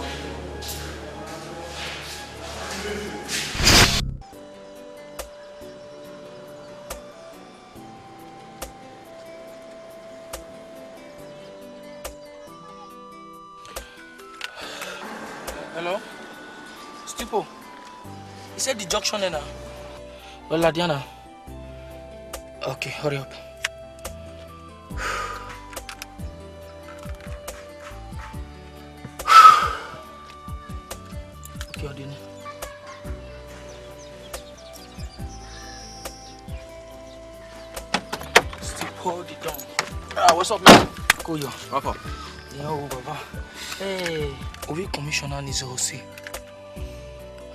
Hello? Stipo? He said the junction there now. Well, Ladiana. Okay, hurry up. Okay, Odine. Stipo, the down. What's up, man? Go yo. Papa. Yo, Baba. Hey, we commissioner is also.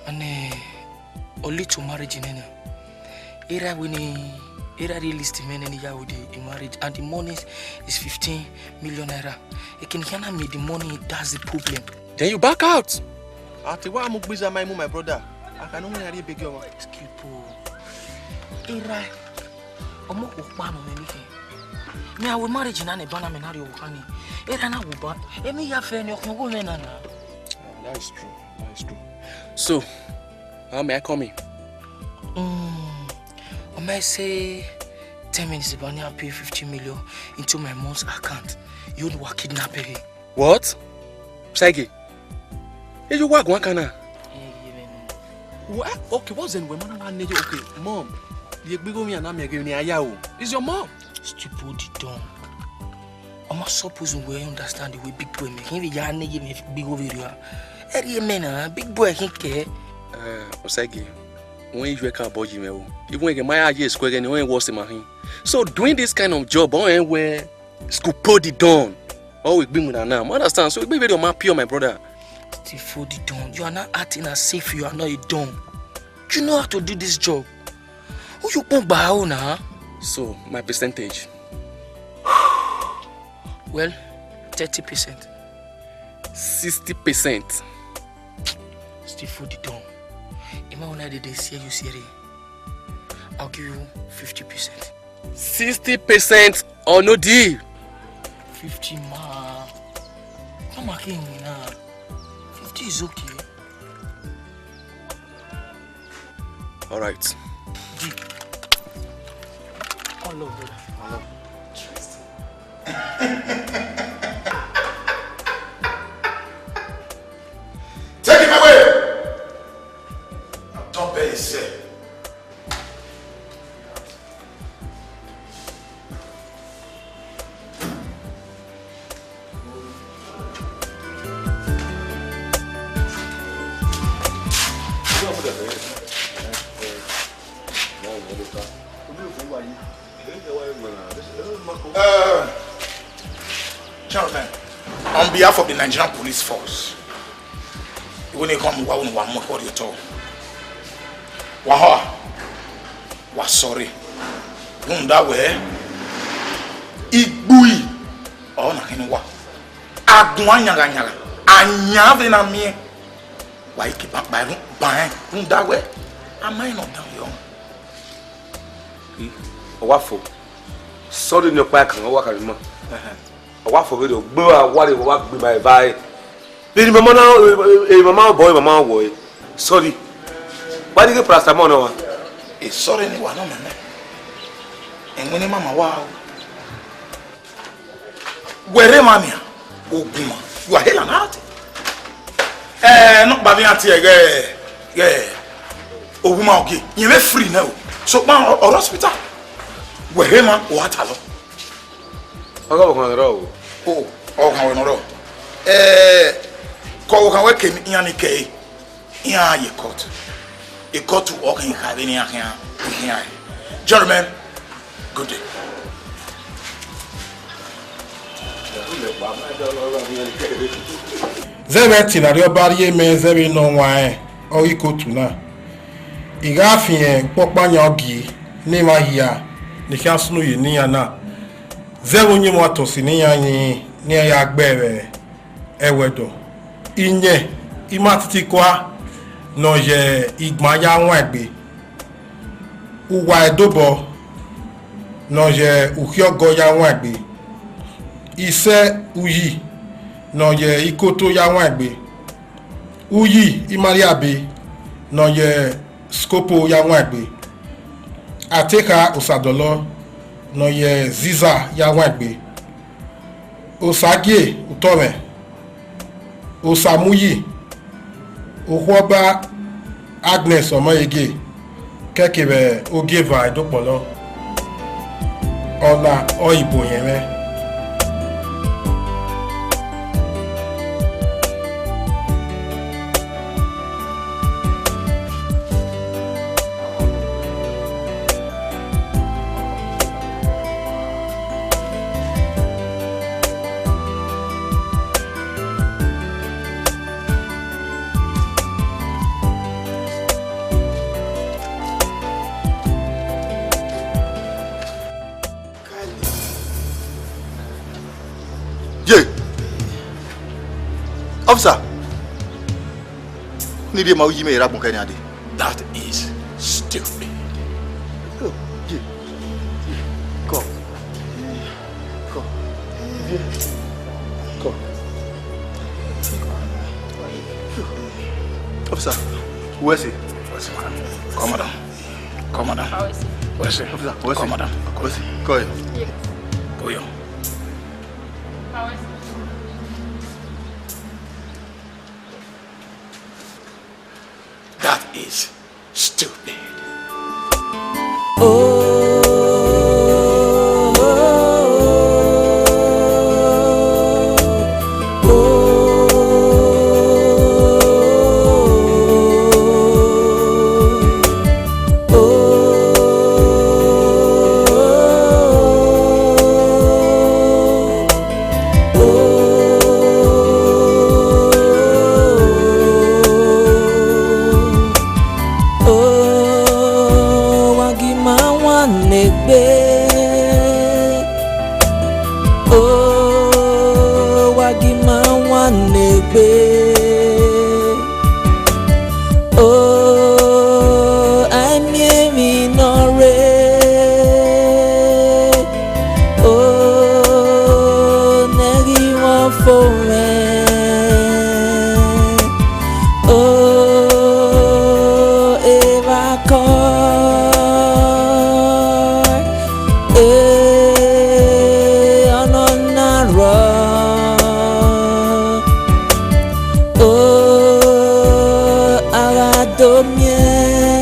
And only to marriage in any. Era realist men any year with the marriage and the money is 15 million naira. You can hear me the money, that's the problem. Then you back out. After what I'm busy my brother. I can only have a big girl. Skipo. Era. Omo okpano anything. Me I will marriage in a banana menario honey. Era na uba. Emi ya fe ni okmo men na. That is true. That is true. So, how may I come in? I might say 10 minutes about I pay 50 million into my mom's account. You know what kidnapping. What? Psyche? Hey, you work one kana? What? Okay, what's in women? Okay, mom. You big me and I'm giving you. Is your mom? Stupid dumb. I'm not supposed to understand the way big boy make. He be yarn give me big over here. Hey, man, big boy can't care. Psyche. When you can't budge me, even when my idea is square and when was in my hand. So doing this kind of job, where school put it down. Oh, we bring with her now. Understand? So we be very happy, my brother. Still for the dawn. You are not acting as if you are not a dawn. You know how to do this job. Who you put by now? So my percentage. Well, 30%. 60%. Still for the dawn. When I did see you Siri, I'll give you 50%. 60% or no deal? 50 ma. Come again now. 50 is okay. Alright. G. All over. Take him away! Don't pay yourself. Gentlemen, on behalf of the Nigerian Police Force, when you come, what you told? Waha was sorry. That way, Igbui or Nakinwa. Agwanya, Anyavina me. Why keep up by that way? Am I not down young? Waffle. Sorry, no pack and walk. A waffle video, blow what it will be my vibe. Did Mamma boy. Sorry. Why did you press the money? It's sorry, anyone, man. And when Mamma wow. Where am I? Oh, you are hell and heart. Not Bavianti again. Yeah. Oh, woman, okay. You're free now. So, man, or hospital. Wehema watalo. Aga kan ro. Oh, o kan we no ro. Ko kan we kem yan ke. Yan ye court. E court to o kan ka be ni akan. Gentlemen, good day. Zebe tinario bari me zebe no wan o ikotu na. Iga fiyen popanya ogi ni ma hia ni kan sunu yi ni ana. Zebe nyi mo to si ni yan yin ni ya gbere ewedo. Inye imatiti kwa no ye igma ya won egbe. Uwa edobo no ye ukyogo ya won egbe. Ise uyi no ye ikoto ya won egbe. Uyi imariabe no ye skopo ya won egbe. Ateka usadolo no ye ziza ya won egbe. Osagie utome. Osamuyi Ohwoba Agnes Omoyege kekebe ogeva idopolo ona oyibo yeme. Officer, need you to me that is stupid. Oh, yeah. Go. Go. Go. Officer, where's he? Where's he? Come on. Come on. How is he? Where's he? Officer, where's he? Come on. Where's he? Go ahead. Yes. Go here. How is he? That is stupid. Domi